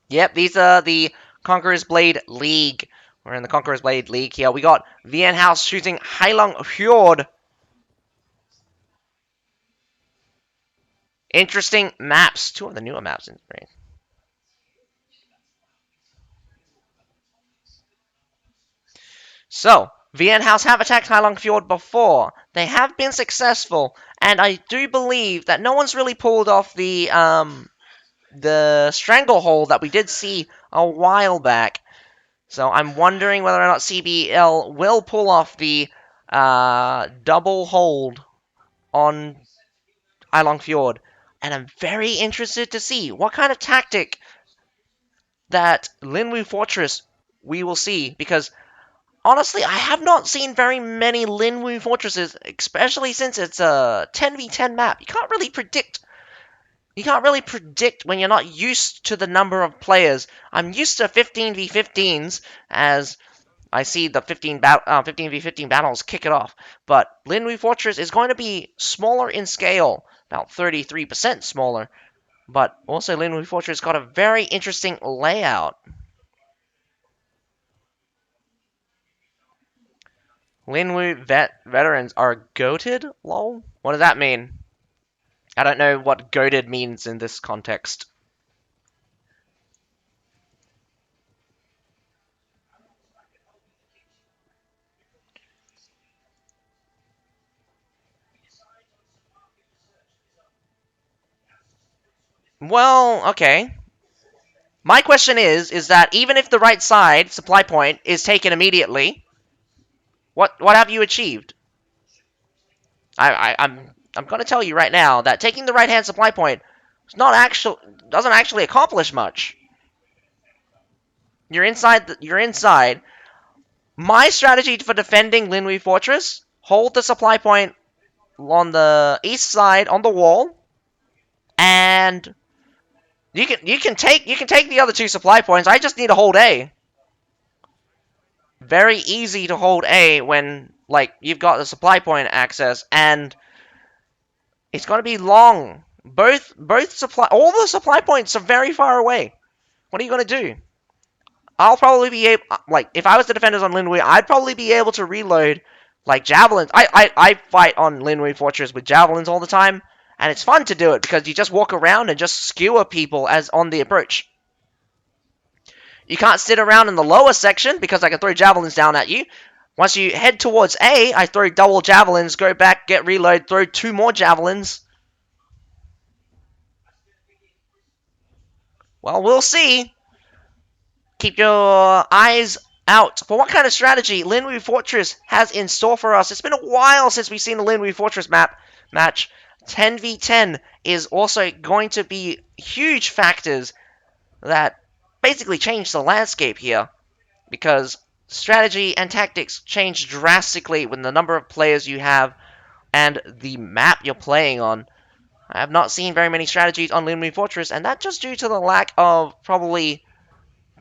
Yep, these are the Conqueror's Blade League. We're in the Conqueror's Blade League here. We got VN House choosing Heilong Fjord. Interesting maps. 2 of the newer maps in green. So, VN House have attacked Heilong Fjord before. They have been successful, and I do believe that no one's really pulled off the stranglehold that we did see a while back. So I'm wondering whether or not CBL will pull off the double hold on Heilong Fjord. And I'm very interested to see what kind of tactic that Linwu Fortress we will see, because honestly, I have not seen very many Linwu Fortresses, especially since it's a 10v10 map. You can't really predict when you're not used to the number of players. I'm used to 15v15s, as I see the 15v15 battles kick it off. But Linwu Fortress is going to be smaller in scale, about 33% smaller. But also Linwu Fortress got a very interesting layout. Linwu veterans are goated? Lol. What does that mean? I don't know what goated means in this context. Well, okay. My question is that even if the right side supply point is taken immediately, what have you achieved? I'm going to tell you right now that taking the right hand supply point doesn't actually accomplish much. You're inside. You're inside. My strategy for defending Linwu Fortress: hold the supply point on the east side on the wall, and you can take the other two supply points. I just need to hold A. Very easy to hold A when like you've got the supply point access, and it's going to be long. All the supply points are very far away. What are you going to do? I'll probably be able, like, if I was the defenders on Linwee, I'd probably be able to reload, like, javelins. I fight on Linwee Fortress with javelins all the time, and it's fun to do it because you just walk around and just skewer people as on the approach. You can't sit around in the lower section because I can throw javelins down at you. Once you head towards A, I throw double javelins, go back, get reload, throw 2 more javelins. Well, we'll see. Keep your eyes out for what kind of strategy Linwee Fortress has in store for us. It's been a while since we've seen a Linwee Fortress match. 10v10 is also going to be huge factors that basically change the landscape here, because strategy and tactics change drastically with the number of players you have and the map you're playing on. I have not seen very many strategies on Linwee Fortress, and that's just due to the lack of probably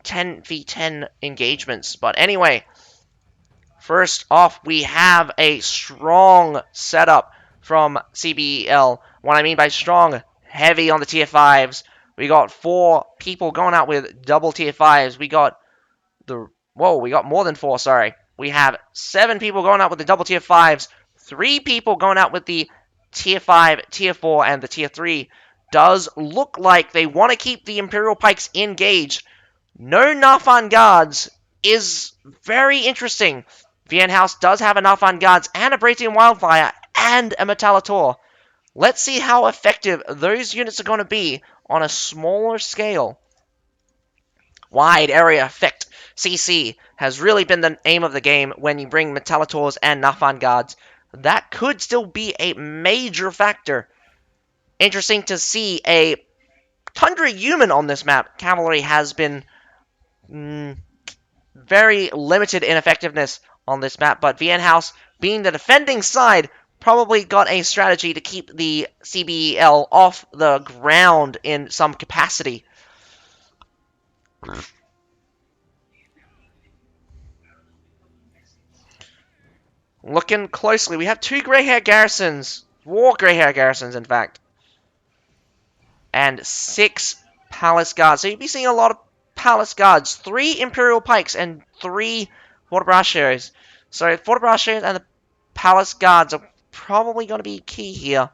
10v10 engagements. But anyway, first off, we have a strong setup from CBL. What I mean by strong, heavy on the tier 5s. We got 4 people going out with double tier 5s. We got more than 4, sorry. We have 7 people going out with the double tier 5s. 3 people going out with the tier 5, tier 4, and the tier 3. Does look like they want to keep the Imperial Pikes engaged. No Nafan Guards is very interesting. Vian House does have a Nafan Guards and a Brazian Wildfire and a Metallitor. Let's see how effective those units are going to be on a smaller scale. Wide area effect, CC, has really been the aim of the game when you bring Metallitors and Nafan Guards. That could still be a major factor. Interesting to see a Tundra Human on this map. Cavalry has been very limited in effectiveness on this map, but Vian House, being the defending side, probably got a strategy to keep the CBL off the ground in some capacity. Looking closely, we have 2 grey hair garrisons. 4 grey hair garrisons, in fact. And 6 palace guards. So you'll be seeing a lot of palace guards. 3 Imperial Pikes and 3 Fortebraccios. So Fortebraccios and the palace guards are probably going to be key here.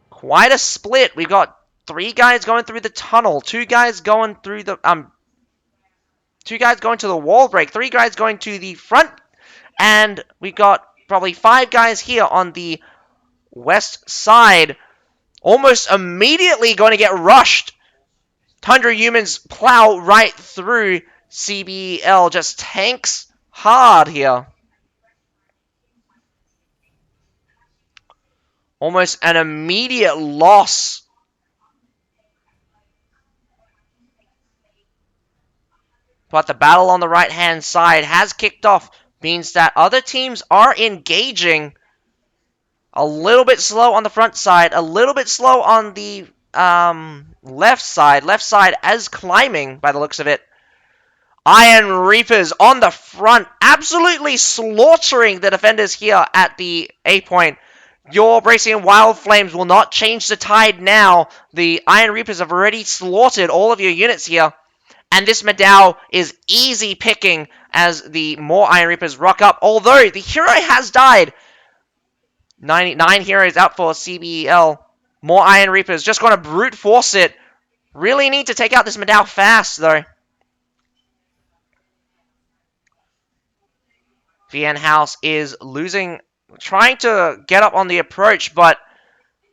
Quite a split. We've got 3 guys going through the tunnel. 2 guys going through the 2 guys going to the wall break. 3 guys going to the front. And we've got probably 5 guys here on the west side. Almost immediately going to get rushed. Tundra Humans plow right through. CBL just tanks hard here. Almost an immediate loss. But the battle on the right-hand side has kicked off. Means that other teams are engaging. A little bit slow on the front side. A little bit slow on the left side. Left side as climbing by the looks of it. Iron Reapers on the front. Absolutely slaughtering the defenders here at the A point. Your Brazian Wild Flames will not change the tide now. The Iron Reapers have already slaughtered all of your units here. And this Madao is easy picking as the more Iron Reapers rock up. Although the hero has died. 9 heroes out for CBL. More Iron Reapers. Just going to brute force it. Really need to take out this Madao fast though. Vian House is losing. Trying to get up on the approach. But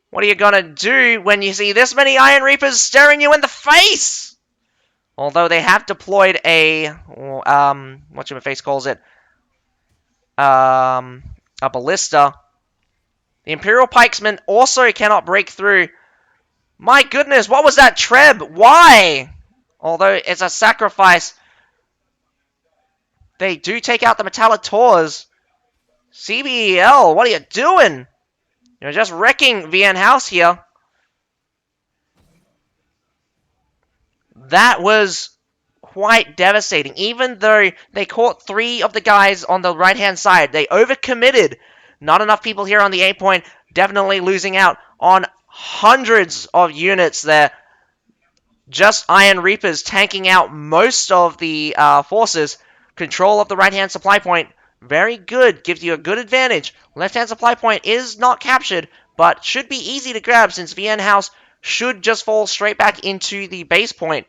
what are you going to do when you see this many Iron Reapers staring you in the face? Although they have deployed a, whatchamacface calls it, a ballista. The Imperial Pikesmen also cannot break through. My goodness, what was that Treb? Why? Although it's a sacrifice. They do take out the Metallitors. CBL, what are you doing? You're just wrecking VN House here. That was quite devastating. Even though they caught 3 of the guys on the right-hand side, they overcommitted. Not enough people here on the A point. Definitely losing out on hundreds of units there. Just Iron Reapers tanking out most of the forces. Control of the right-hand supply point. Very good. Gives you a good advantage. Left-hand supply point is not captured, but should be easy to grab since VN House should just fall straight back into the base point.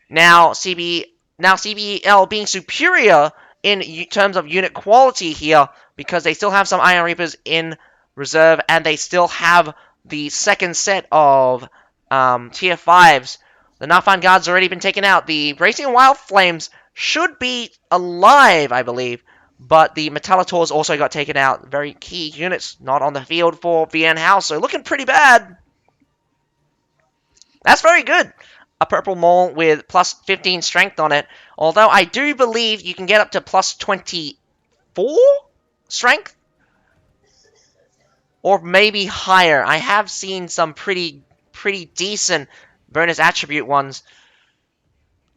Now CBL being superior in terms of unit quality here because they still have some Iron Reapers in reserve and they still have the second set of tier 5s. The Nafan Guard's already been taken out. The Racing Wild Flames should be alive, I believe, but the Metallators also got taken out. Very key units not on the field for VN House, so looking pretty bad. That's very good. A purple mole with plus 15 strength on it. Although I do believe you can get up to plus 24 strength? Or maybe higher. I have seen some pretty decent bonus attribute ones.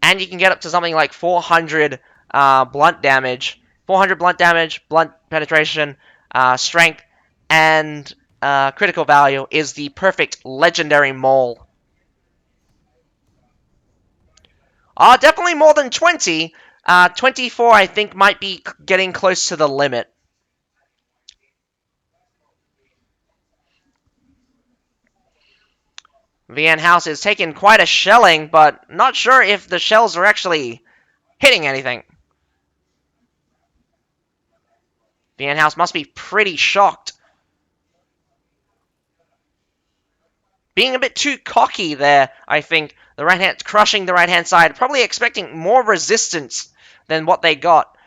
And you can get up to something like 400 blunt damage. 400 blunt damage, blunt penetration, strength, and critical value is the perfect legendary mole. Definitely more than 20. 24, I think, might be getting close to the limit. VN House is taking quite a shelling, but not sure if the shells are actually hitting anything. VN House must be pretty shocked. Being a bit too cocky there, I think. The right hand crushing the right hand side, probably expecting more resistance than what they got.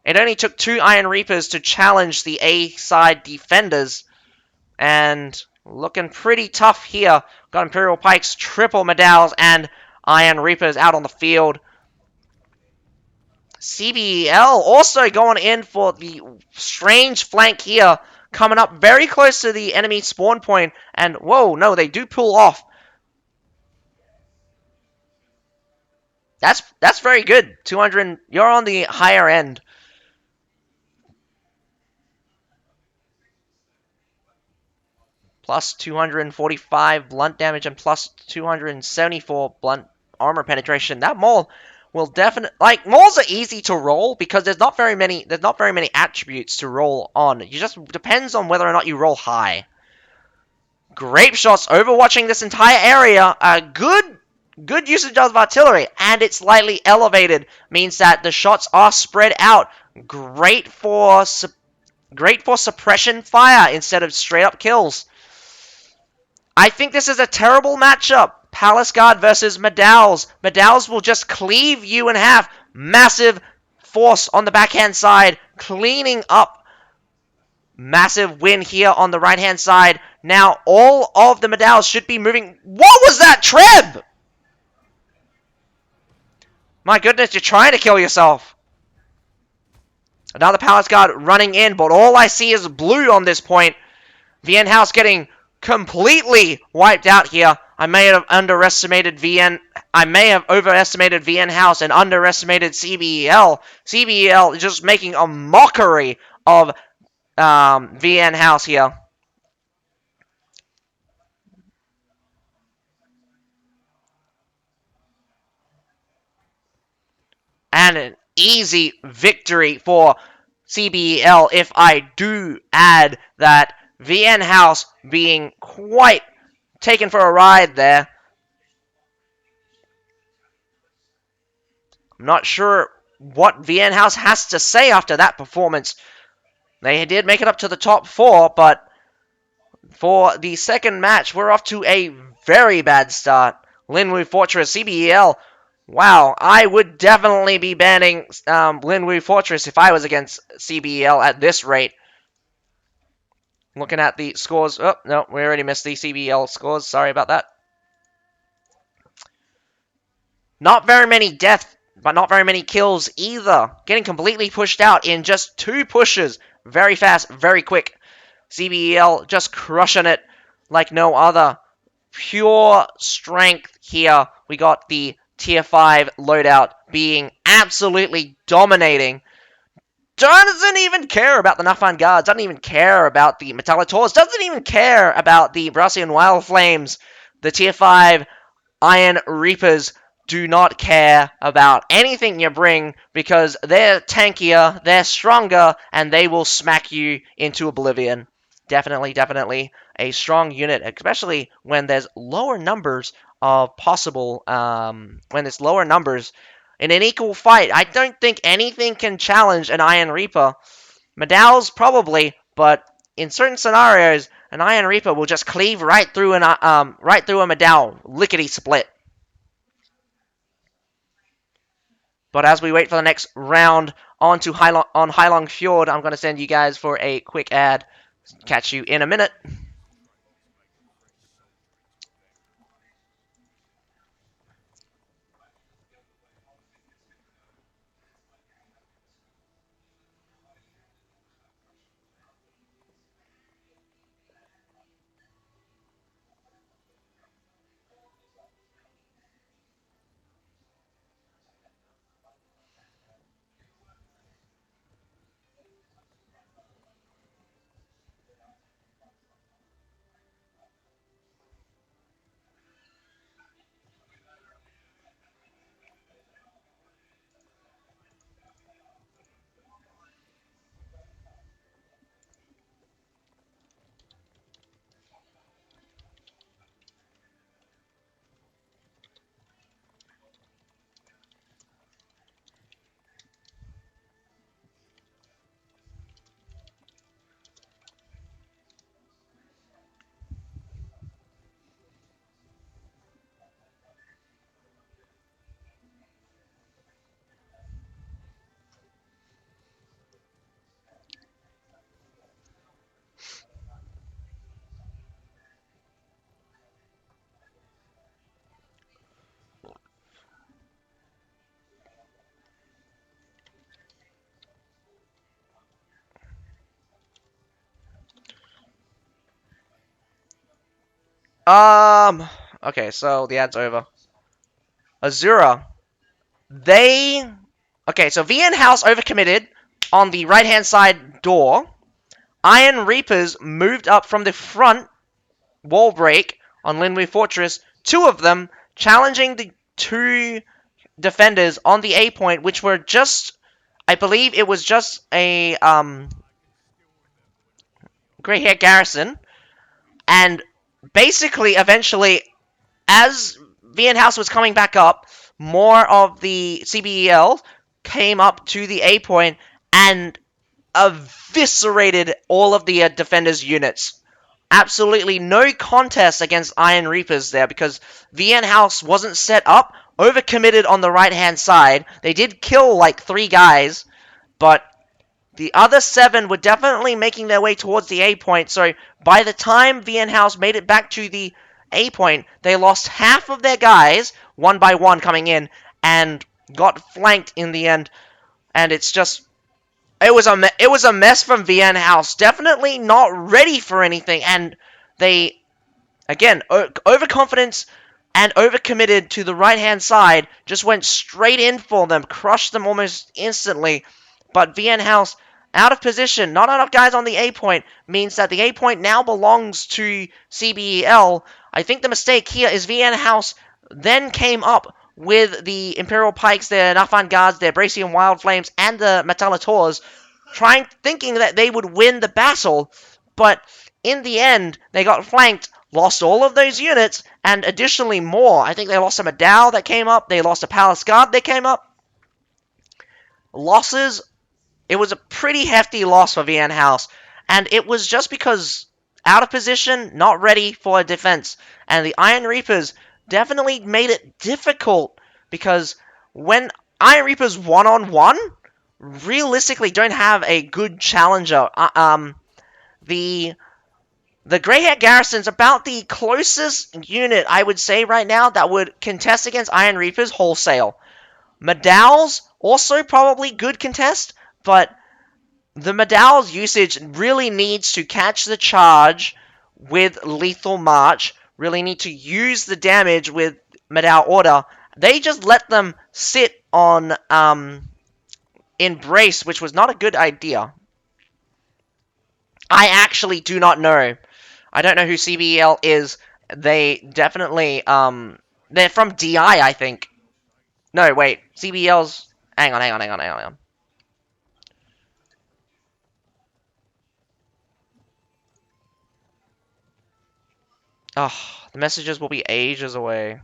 It only took 2 Iron Reapers to challenge the A side defenders, and looking pretty tough here. Got Imperial Pikes, triple medals, and Iron Reapers out on the field. CBL also going in for the strange flank here, coming up very close to the enemy spawn point, and whoa, no, they do pull off. That's very good. 200, you're on the higher end. Plus 245 blunt damage and plus 274 blunt armor penetration. That mole will definitely, like, moles are easy to roll because there's not very many attributes to roll on. It just depends on whether or not you roll high. Grape shots overwatching this entire area. Good usage of artillery, and it's slightly elevated. Means that the shots are spread out. Great for suppression fire instead of straight up kills. I think this is a terrible matchup. Palace Guard versus Medals. Medals will just cleave you in half. Massive force on the backhand side, cleaning up. Massive win here on the right-hand side. Now, all of the Medals should be moving. What was that, Treb? My goodness, you're trying to kill yourself. Another Palace Guard running in, but all I see is blue on this point. VN House getting completely wiped out here. I may have overestimated VN House and underestimated CBL. CBL is just making a mockery of VN House here. And an easy victory for CBL, if I do add that VN House being quite taken for a ride there. I'm not sure what VN House has to say after that performance. They did make it up to the top 4, but for the second match, we're off to a very bad start. Linwu Fortress, CBL. Wow, I would definitely be banning Linwu Fortress if I was against CBL at this rate. Looking at the scores. Oh, no, we already missed the CBL scores. Sorry about that. Not very many deaths, but not very many kills either. Getting completely pushed out in just 2 pushes. Very fast, very quick. CBL just crushing it like no other. Pure strength here. We got the Tier 5 loadout being absolutely dominating. Doesn't even care about the Nafan Guards, doesn't even care about the Metallic doesn't even care about the Brassian Wild Flames. The Tier 5 Iron Reapers do not care about anything you bring because they're tankier, they're stronger, and they will smack you into oblivion. Definitely a strong unit, especially when there's lower numbers of possible, when there's lower numbers in an equal fight. I don't think anything can challenge an Iron Reaper. Medal's probably, but in certain scenarios, an Iron Reaper will just cleave right through right through a Medal, lickety split. But as we wait for the next round on Heilong Fjord, I'm going to send you guys for a quick ad. Catch you in a minute. Okay, so the ad's over. Azura, they... Okay, so VN House overcommitted on the right-hand side door. Iron Reapers moved up from the front wall break on Linway Fortress. Two of them challenging the two defenders on the A point, which were just... I believe it was just a grey hair garrison. And basically, eventually, as VN House was coming back up, more of the CBL came up to the A point and eviscerated all of the defenders' units. Absolutely no contest against Iron Reapers there because VN House wasn't set up, overcommitted on the right-hand side. They did kill like 3 guys, but the other 7 were definitely making their way towards the A point, so by the time VN House made it back to the A point, they lost half of their guys, one by one coming in, and got flanked in the end. And it's just... It was a mess from VN House. Definitely not ready for anything, and they... Again, overconfidence and overcommitted to the right-hand side, just went straight in for them, crushed them almost instantly. But VN House, out of position, not enough guys on the A point, means that the A point now belongs to CBL. I think the mistake here is VN House then came up with the Imperial Pikes, their Nafan Guards, their Bracian Wild Flames, and the Metallators, thinking that they would win the battle, but in the end, they got flanked, lost all of those units, and additionally more. I think they lost a Medal that came up, they lost a Palace Guard that came up. Losses, it was a pretty hefty loss for VN House, and it was just because out of position, not ready for a defense, and the Iron Reapers definitely made it difficult, because when Iron Reapers one-on-one, realistically don't have a good challenger. The Greyhair Garrison's about the closest unit, I would say, right now that would contest against Iron Reapers wholesale. Medal's also probably good contest, but the Medal's usage really needs to catch the charge with Lethal March, really need to use the damage with Medal Order. They just let them sit on Embrace, which was not a good idea. I actually do not know. I don't know who CBL is. They definitely, they're from DI, I think. No, wait, CBL's, hang on. Oh, the messages will be ages away.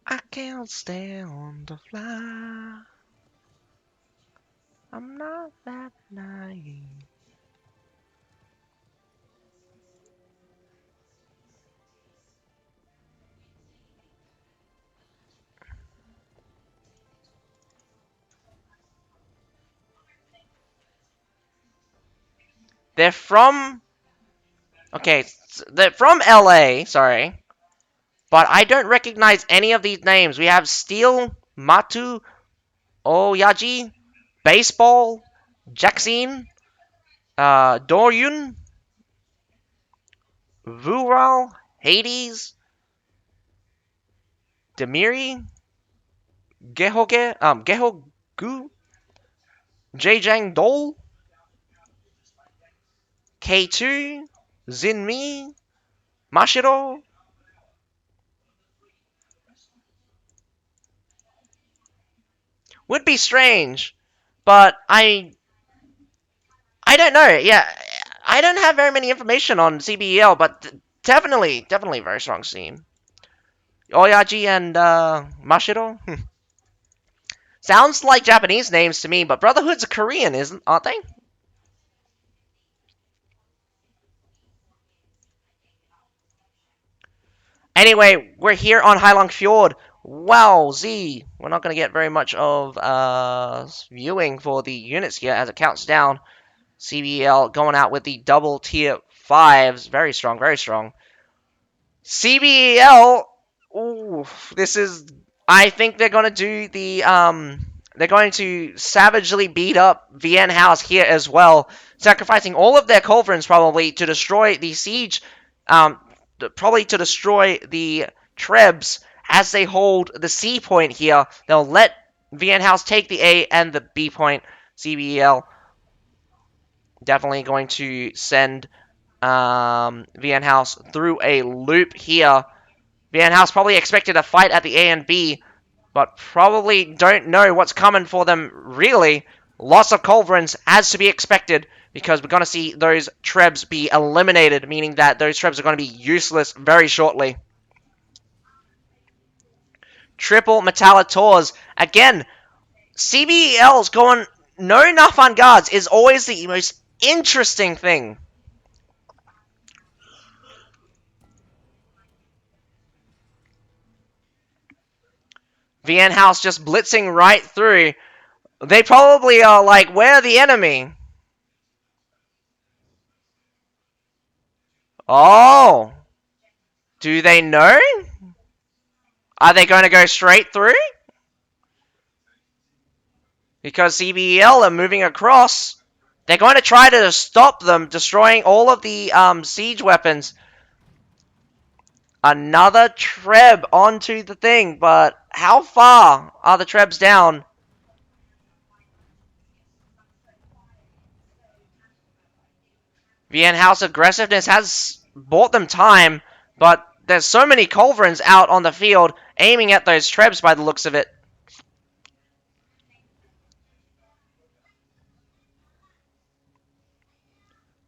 I can't stand to fly. I'm not that naive. They're from... Okay, they're from LA, sorry. But I don't recognize any of these names. We have Steel, Matu, Oyaji, Baseball, Jackson, Doryun, Vural, Hades, Demiri, Gehogu, Jajang Dole, K2, Zinmi, Mashiro. Would be strange, but I don't know. Yeah, I don't have very many information on CBL, but definitely very strong team. Oyaji and Mashiro. Sounds like Japanese names to me, but Brotherhood's a Korean, aren't they? Anyway, we're here on Hailong Fjord. Wow, Z. We're not going to get very much of viewing for the units here as it counts down. CBL going out with the double tier 5s. Very strong, very strong. CBL, ooh, this is... I think they're going to do the... they're going to savagely beat up VN House here as well, sacrificing all of their culverins probably to destroy the siege, probably to destroy the Trebs as they hold the C point here. They'll let VN House take the A and the B point. CBL definitely going to send VN House through a loop here. VN House probably expected a fight at the A and B, but probably don't know what's coming for them, really. Lots of culverins, as to be expected, because we're going to see those Trebs be eliminated, meaning that those Trebs are going to be useless very shortly. Triple Metallators. Again, CBL's going no enough on guards is always the most interesting thing. VN House just blitzing right through. They probably are like, where the enemy? Oh. Do they know? Are they going to go straight through? Because CBL are moving across. They're going to try to stop them, destroying all of the siege weapons. Another Treb onto the thing, but how far are the Trebs down? VN House aggressiveness has bought them time, but there's so many culverins out on the field aiming at those Trebs by the looks of it.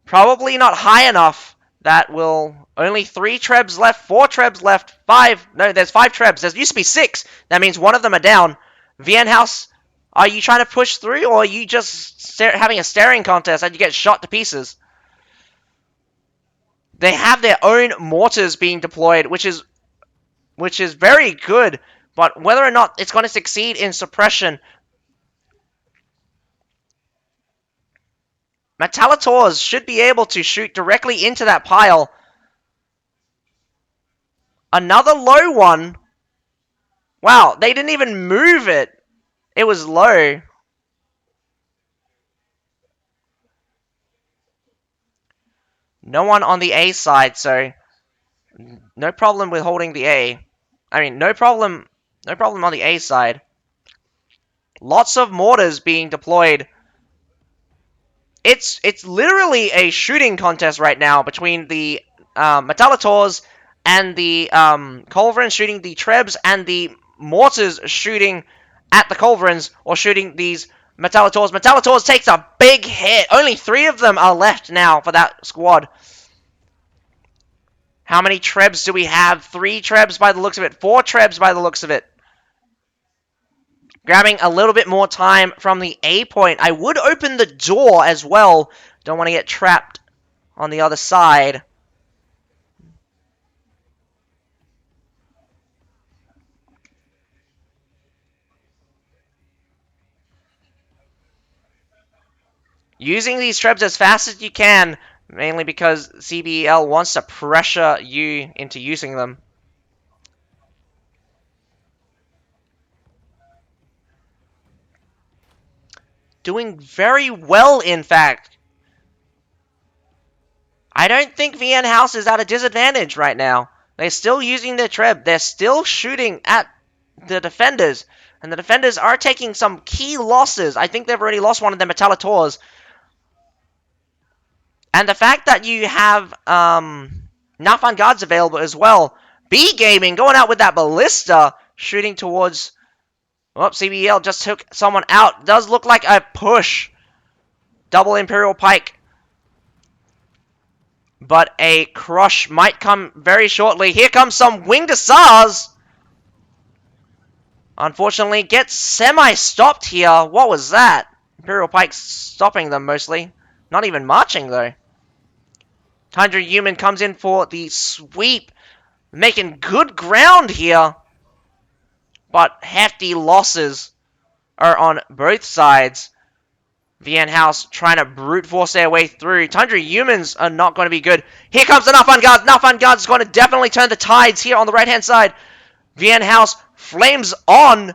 Probably not high enough. That will... Only 3 Trebs left, 4 Trebs left, 5... No, there's 5 Trebs. There used to be 6. That means one of them are down. VN House, are you trying to push through, or are you just having a staring contest and you get shot to pieces? They have their own mortars being deployed, which is very good. But whether or not it's going to succeed in suppression, Metallitors should be able to shoot directly into that pile. Another low one. Wow, they didn't even move it. It was low. No one on the A side, so no problem with holding the A. I mean, no problem on the A side. Lots of mortars being deployed. It's literally a shooting contest right now between the Metallitors and the Culverins shooting the Trebs and the mortars shooting at the Culverins or shooting these Metallitors. Metallitors takes a big hit. Only 3 of them are left now for that squad. How many Trebs do we have? 3 Trebs by the looks of it. 4 Trebs by the looks of it. Grabbing a little bit more time from the A point. I would open the door as well. Don't want to get trapped on the other side. Using these Trebs as fast as you can, mainly because CBL wants to pressure you into using them. Doing very well, in fact. I don't think VN House is at a disadvantage right now. They're still using their Treb. They're still shooting at the defenders. And the defenders are taking some key losses. I think they've already lost one of their Metallitors. And the fact that you have Nafan Guards available as well. B Gaming going out with that Ballista, shooting towards... Oh, CBL just took someone out. Does look like a push. Double Imperial Pike. But a crush might come very shortly. Here comes some Winged Hussars. Unfortunately, gets semi-stopped here. What was that? Imperial Pike stopping them mostly. Not even marching, though. Tundra Human comes in for the sweep. Making good ground here. But hefty losses are on both sides. VN House trying to brute force their way through. Tundra Humans are not going to be good. Here comes the Nafan Guards. Nafan Guards is going to definitely turn the tides here on the right-hand side. VN House flames on.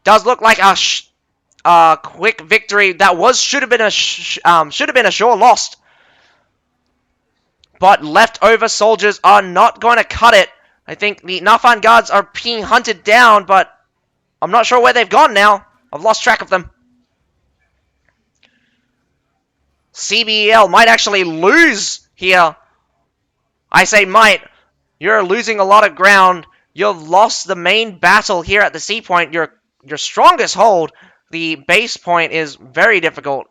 Does look like a quick victory. That should have been a sure loss. But leftover soldiers are not going to cut it. I think the Nafan Guards are being hunted down, but I'm not sure where they've gone now. I've lost track of them. CBL might actually lose here. I say might. You're losing a lot of ground. You've lost the main battle here at the C point. Your strongest hold. The base point is very difficult.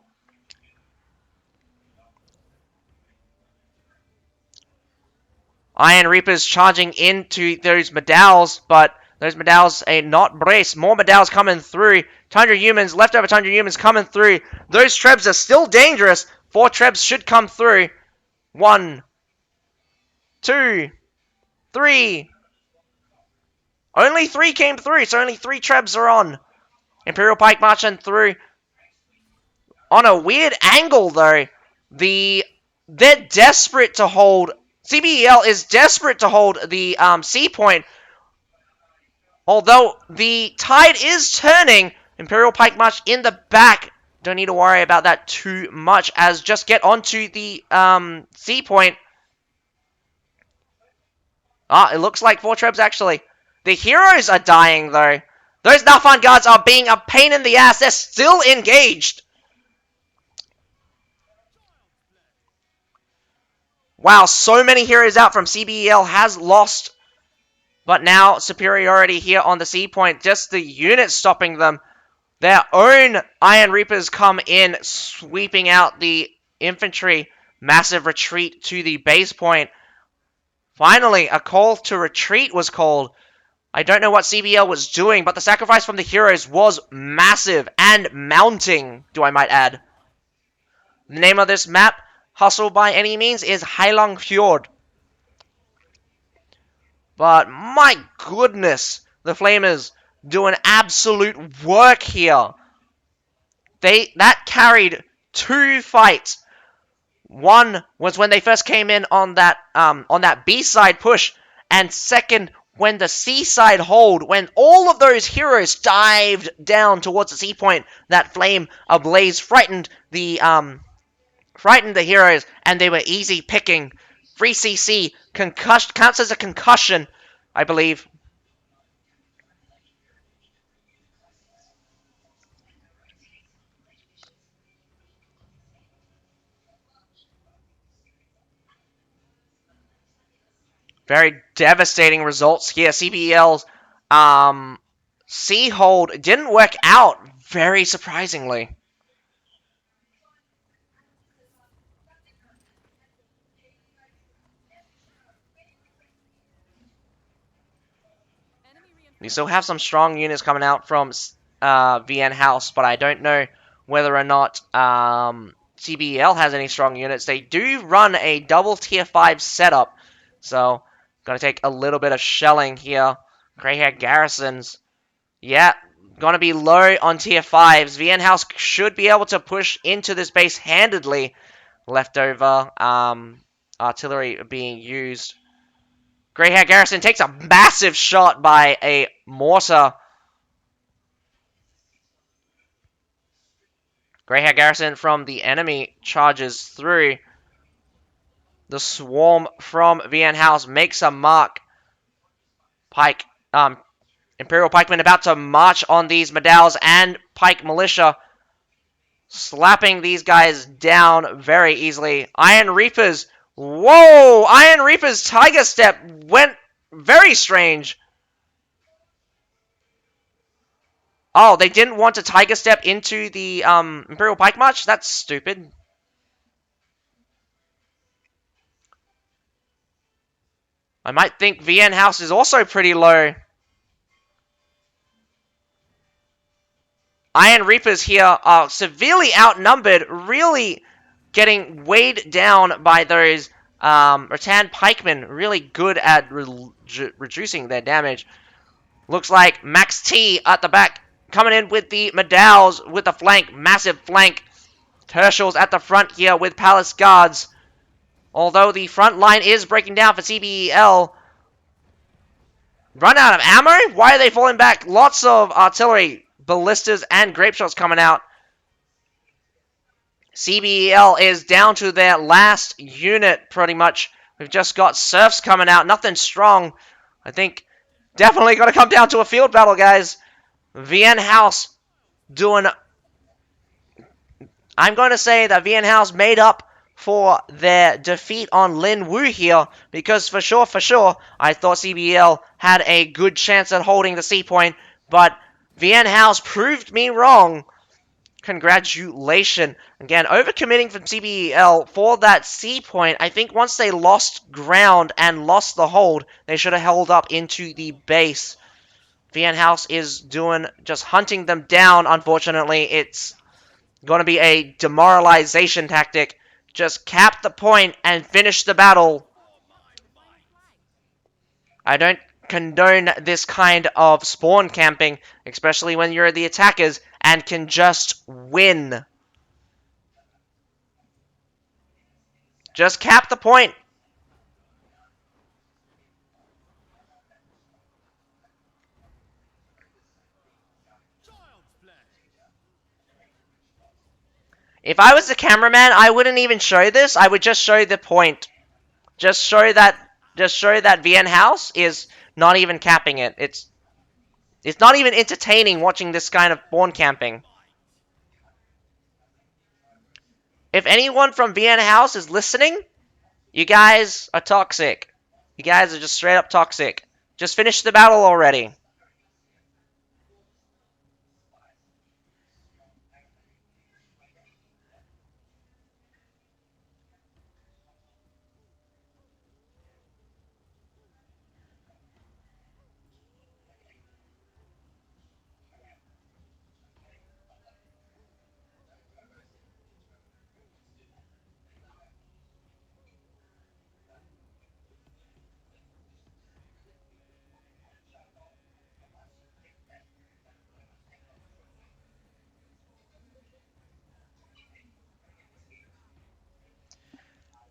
Iron Reapers charging into those Medals, but those Medals are not braced. More Medals coming through. Tundra Humans, leftover Tundra Humans coming through. Those Trebs are still dangerous. 4 Trebs should come through. 1, 2, 3. Only 3 came through, so only 3 Trebs are on. Imperial Pike marching through. On a weird angle, though. They're desperate to hold... CBL is desperate to hold the C point. Although the tide is turning, Imperial Pike March in the back. Don't need to worry about that too much, as just get onto the C point. It looks like 4 Trebs actually. The heroes are dying though. Those Nafan Guards are being a pain in the ass. They're still engaged. Wow, so many heroes out from CBL has lost. But now, superiority here on the C point. Just the units stopping them. Their own Iron Reapers come in, sweeping out the infantry. Massive retreat to the base point. Finally, a call to retreat was called. I don't know what CBL was doing, but the sacrifice from the heroes was massive and mounting, do I might add. The name of this map, hustle by any means is Heilong Fjord. But my goodness, the Flamers doing absolute work here. That carried 2 fights. One was when they first came in on that B side push, and second when the C side hold, when all of those heroes dived down towards the C point, that flame ablaze frightened the heroes, and they were easy picking. Free CC concussion counts as a concussion, I believe. Very devastating results here. CBL's C hold didn't work out, very surprisingly. We still have some strong units coming out from VN House, but I don't know whether or not CBL has any strong units. They do run a double tier 5 setup, so gonna take a little bit of shelling here. Greyhair Garrisons, yeah, gonna be low on tier 5s. VN House should be able to push into this base handedly. Leftover artillery being used. Greyhair Garrison takes a massive shot by a mortar. Greyhair Garrison from the enemy charges through. The swarm from VN House makes a mark. Pike, Imperial Pikemen about to march on these Medals and Pike Militia, slapping these guys down very easily. Iron Reapers, whoa! Iron Reapers Tiger Step went very strange. Oh, they didn't want to Tiger Step into the Imperial Pike March? That's stupid. I might think VN House is also pretty low. Iron Reapers here are severely outnumbered, really getting weighed down by those Rattan Pikemen, really good at reducing their damage. Looks like Max T at the back, coming in with the Medals with the flank, massive flank. Tertials at the front here with Palace Guards. Although the front line is breaking down for CBL. Run out of ammo? Why are they falling back? Lots of artillery, ballistas, and grape shots coming out. CBL is down to their last unit, pretty much. We've just got serfs coming out. Nothing strong. I think definitely going to come down to a field battle, guys. VN House doing... I'm going to say that VN House made up for their defeat on Lin Wu here, because for sure, I thought CBL had a good chance at holding the C point, but VN House proved me wrong. Congratulations. Again, overcommitting from CBL for that C point. I think once they lost ground and lost the hold, they should have held up into the base. VN House is doing, just hunting them down, unfortunately. It's going to be a demoralization tactic. Just cap the point and finish the battle. I don't condone this kind of spawn camping, especially when you're the attackers and can just win. Just cap the point. If I was the cameraman, I wouldn't even show this. I would just show the point. Just show that VN House is not even capping it. It's not even entertaining watching this kind of spawn camping. If anyone from VN House is listening, you guys are toxic. You guys are just straight up toxic. Just finish the battle already.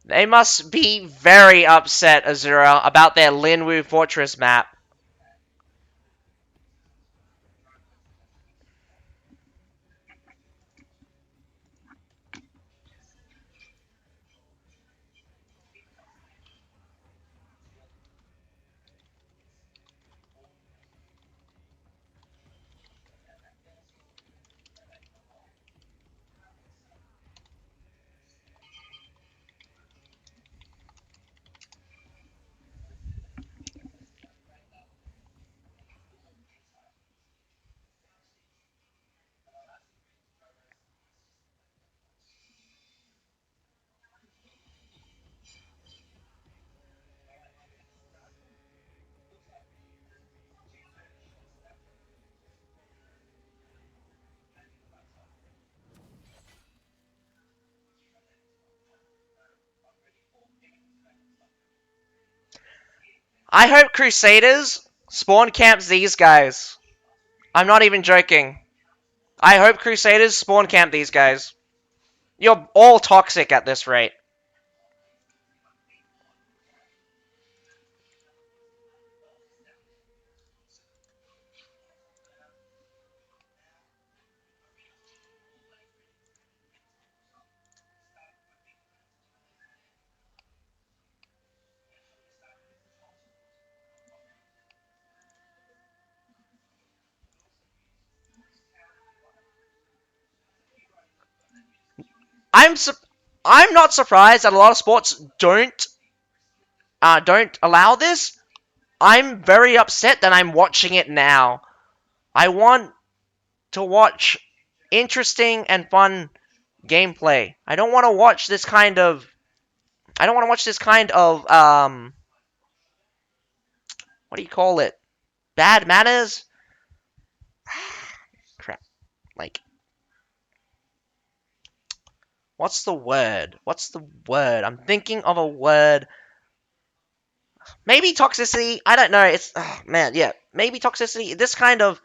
They must be very upset, Azura, about their Linwu Fortress map. I hope Crusaders spawn camps these guys. I'm not even joking. I hope Crusaders spawn camp these guys. You're all toxic at this rate. I'm su- I'm not surprised that a lot of sports don't allow this. I'm very upset that I'm watching it now. I want to watch interesting and fun gameplay. I don't want to watch this kind of what do you call it? Bad manners? Crap. Like what's the word? What's the word? I'm thinking of a word. Maybe toxicity. I don't know. It's man, yeah. Maybe toxicity. This kind of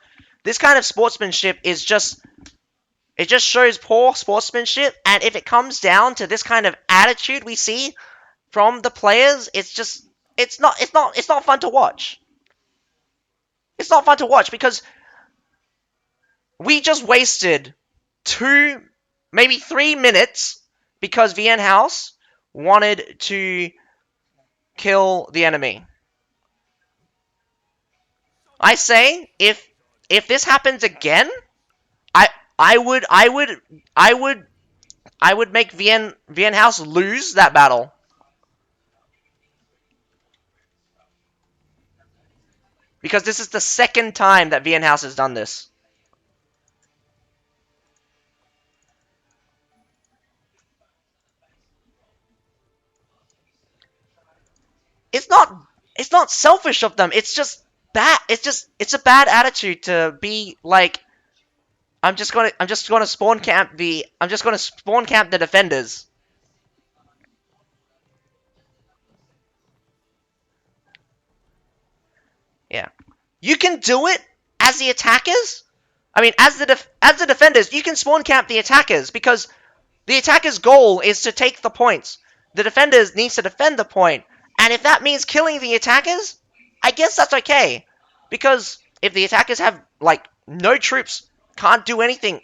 sportsmanship is just it just shows poor sportsmanship, and if it comes down to this kind of attitude we see from the players, it's not fun to watch. It's not fun to watch because we just wasted 2 maybe 3 minutes because VN House wanted to kill the enemy. I say if this happens again, I I would I would I would I would make VN House lose that battle because this is the second time that VN House has done this. It's not it's not selfish of them. It's just bad. It's a bad attitude to be like I'm just gonna spawn camp the defenders. Yeah. You can do it as the attackers. I mean, as the defenders, you can spawn camp the attackers because the attacker's goal is to take the points. The defenders needs to defend the point, and if that means killing the attackers, I guess that's okay. Because if the attackers have like no troops, can't do anything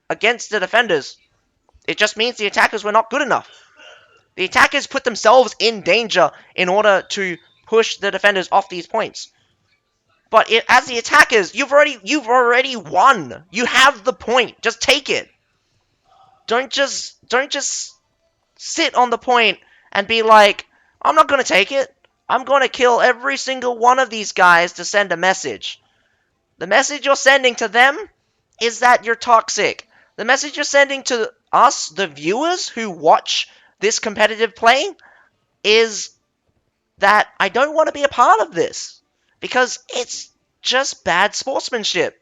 against the defenders, it just means the attackers were not good enough. The attackers put themselves in danger in order to push the defenders off these points. But as the attackers, you've already won. You have the point. Just take it. Don't just sit on the point and be like, I'm not gonna take it. I'm gonna kill every single one of these guys to send a message. The message you're sending to them is that you're toxic. The message you're sending to us, the viewers who watch this competitive play, is that I don't want to be a part of this because it's just bad sportsmanship.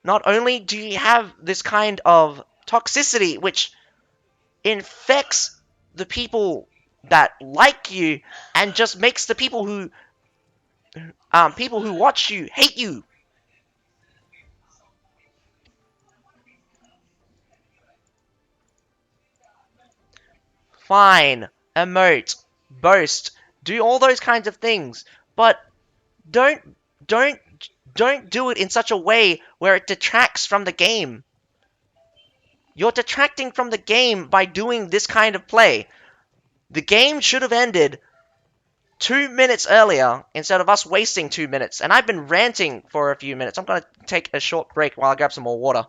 Not only do you have this kind of toxicity which infects the people that like you and just makes the people who watch you hate you. Fine. emote, boast, do all those kinds of things, but don't don't don't do it in such a way where it detracts from the game. You're detracting from the game by doing this kind of play. The game should have ended 2 minutes earlier instead of us wasting 2 minutes. And I've been ranting for a few minutes. I'm going to take a short break while I grab some more water.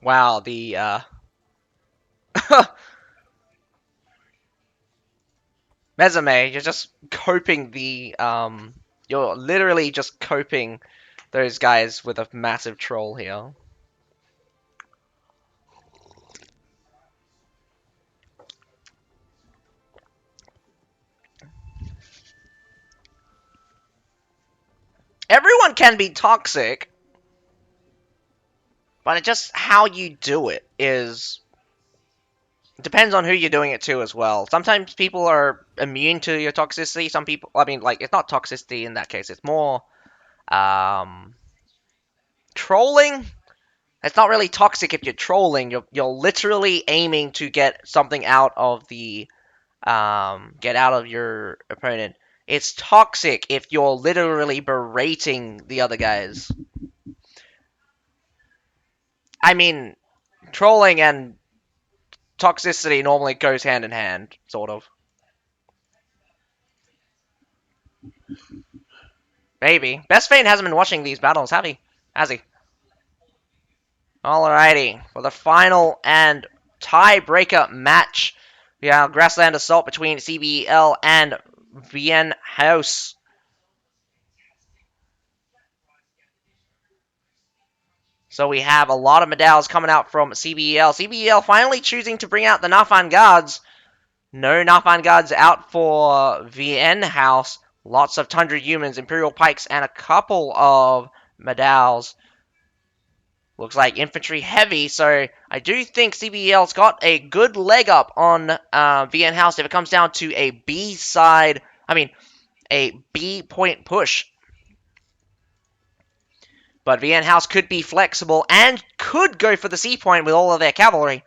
Wow, the Mezume, you're just coping you're literally just coping those guys with a massive troll here. Everyone can be toxic, but it's just how you do it is... It depends on who you're doing it to as well. Sometimes people are immune to your toxicity. Some people, I mean, like, it's not toxicity in that case. It's more, um, trolling. It's not really toxic if you're trolling. You're literally aiming to get something out of get out of your opponent. It's toxic if you're literally berating the other guys. I mean, trolling and toxicity normally goes hand in hand, sort of. Maybe. Best Fane hasn't been watching these battles, have he? Has he? Alrighty. For the final and tiebreaker match, we have Grassland Assault between CBL and Vienne House. So we have a lot of medals coming out from CBL. CBL finally choosing to bring out the Nafan Guards. No Nafan Guards out for Vienne House. Lots of Tundra Humans, Imperial Pikes, and a couple of medals. Looks like infantry heavy, so I do think CBL's got a good leg up on VN House if it comes down to a B side, a B point push. But VN House could be flexible and could go for the C point with all of their cavalry.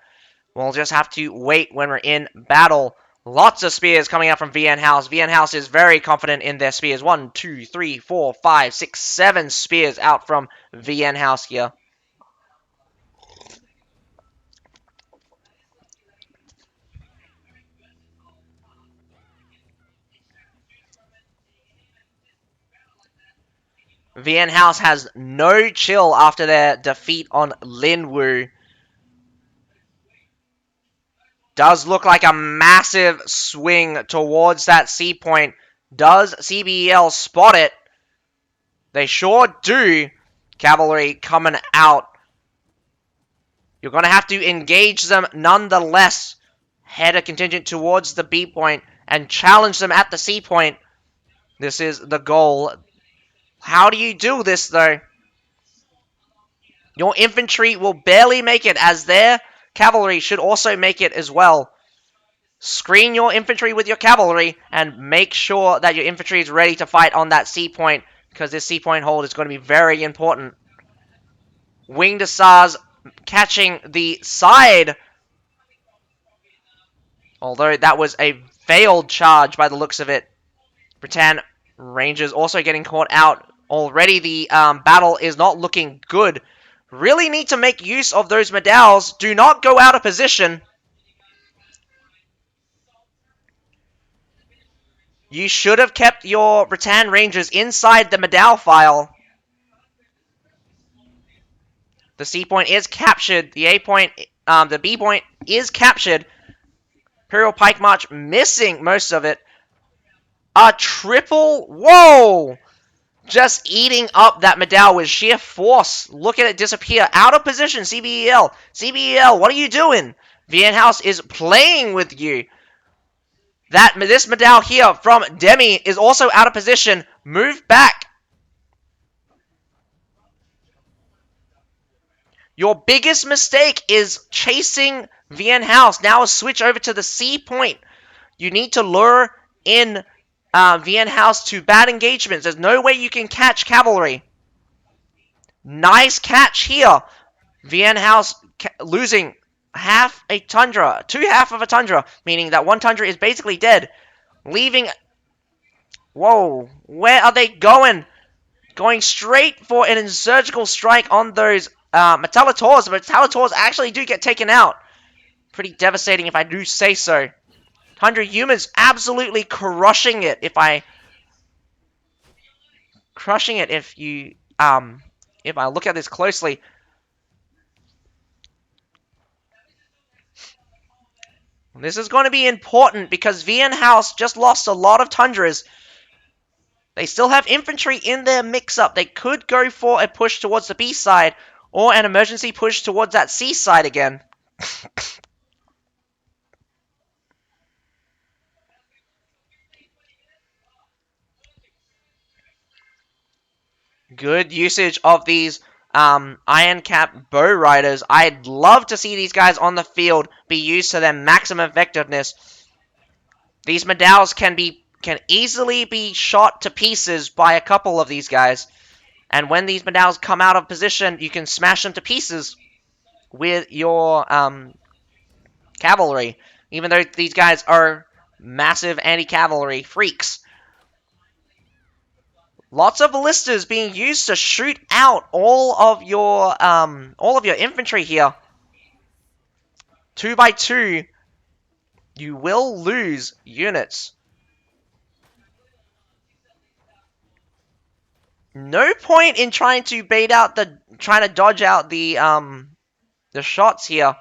We'll just have to wait when we're in battle. Lots of spears coming out from VN House. VN House is very confident in their spears. 1, 2, 3, 4, 5, 6, 7 spears out from VN House here. VN House has no chill after their defeat on Linwu. Does look like a massive swing towards that C point. Does CBL spot it? They sure do. Cavalry coming out. You're going to have to engage them nonetheless. Head a contingent towards the B point. and challenge them at the C point. This is the goal. How do you do this, though? Your infantry will barely make it, as their cavalry should also make it as well. Screen your infantry with your cavalry, and make sure that your infantry is ready to fight on that C point, because this C point hold is going to be very important. Winged Hussars catching the side, although that was a failed charge by the looks of it. Britann Rangers also getting caught out. Already the battle is not looking good. Really need to make use of those medals. Do not go out of position. You should have kept your Britann Rangers inside the medal file. The C point is captured. The A point, the B point is captured. Imperial Pike March missing most of it. A triple. Whoa! Just eating up that medal with sheer force. Look at it disappear. Out of position, CBL. CBL, what are you doing? Vienhouse is playing with you. This medal here from Demi is also out of position. Move back. Your biggest mistake is chasing Vienhouse. Now switch over to the C point. You need to lure in Vienhouse to bad engagements. There's no way you can catch cavalry. Nice catch here. Vienhouse losing half a tundra, half of a tundra, meaning that one tundra is basically dead. Leaving. Whoa, where are they going? Going straight for an surgical strike on those Metallators. The Metallators actually do get taken out. Pretty devastating if I do say so. 100 humans absolutely crushing it if I look at this closely. This is going to be important because Vienhouse just lost a lot of tundras. They still have infantry in their mix-up. They could go for a push towards the B side or an emergency push towards that C side again. Good usage of these Iron Cap Bow Riders. I'd love to see these guys on the field be used to their maximum effectiveness. These medals can easily be shot to pieces by a couple of these guys. And when these medals come out of position, you can smash them to pieces with your cavalry. Even though these guys are massive anti-cavalry freaks. Lots of ballistas being used to shoot out all of your infantry here. 2 by 2, you will lose units. No point in trying to dodge out the shots here.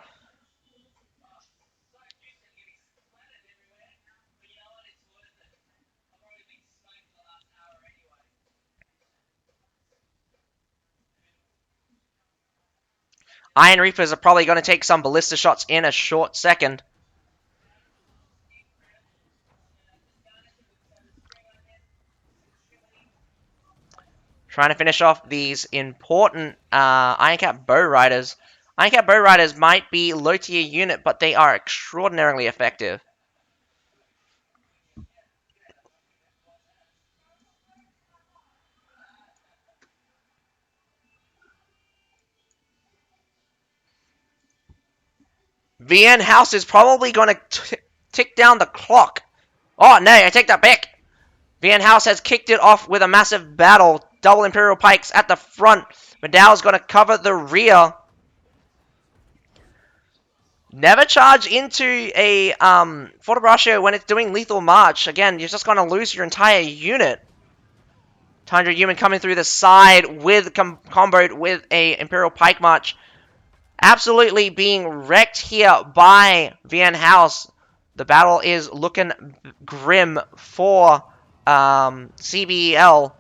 Iron Reapers are probably going to take some ballista shots in a short second. Trying to finish off these important Iron Cap Bow Riders. Iron Cap Bow Riders might be low tier unit, but they are extraordinarily effective. Vienhouse is probably going to tick down the clock. Oh, no, I take that back. Vienhouse has kicked it off with a massive battle. Double Imperial Pikes at the front. Medal's going to cover the rear. Never charge into a Forte when it's doing lethal march. Again, you're just going to lose your entire unit. 100 human coming through the side with comboed with a Imperial Pike March. Absolutely being wrecked here by Vienhouse. The battle is looking grim for CBL.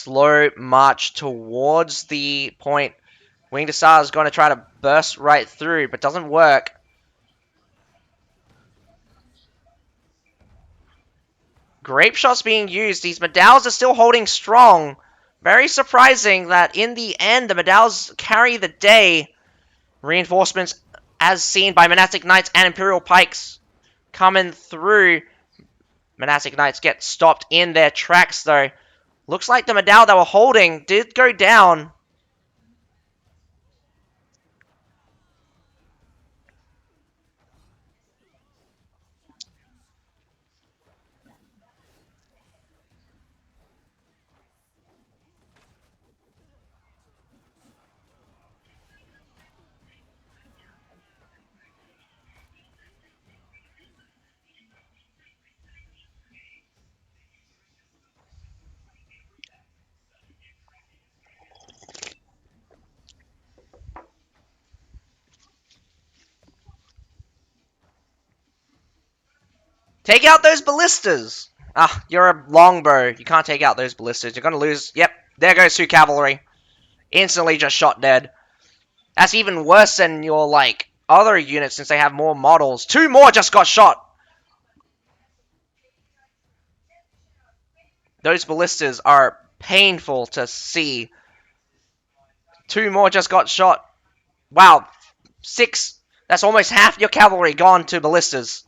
slow march towards the point. Winged Star is going to try to burst right through, but doesn't work. Grape shots being used. These Medaus are still holding strong. Very surprising that in the end, the Medaus carry the day. Reinforcements, as seen by Monastic Knights and Imperial Pikes, coming through. Monastic Knights get stopped in their tracks, though. Looks like the Medal they were holding did go down. Take out those ballistas! Ah, you're a longbow. You can't take out those ballistas. You're going to lose. Yep, there goes 2 cavalry. Instantly just shot dead. That's even worse than your, like, other units since they have more models. 2 more just got shot. Those ballistas are painful to see. 2 more just got shot. Wow, 6. That's almost half your cavalry gone to ballistas.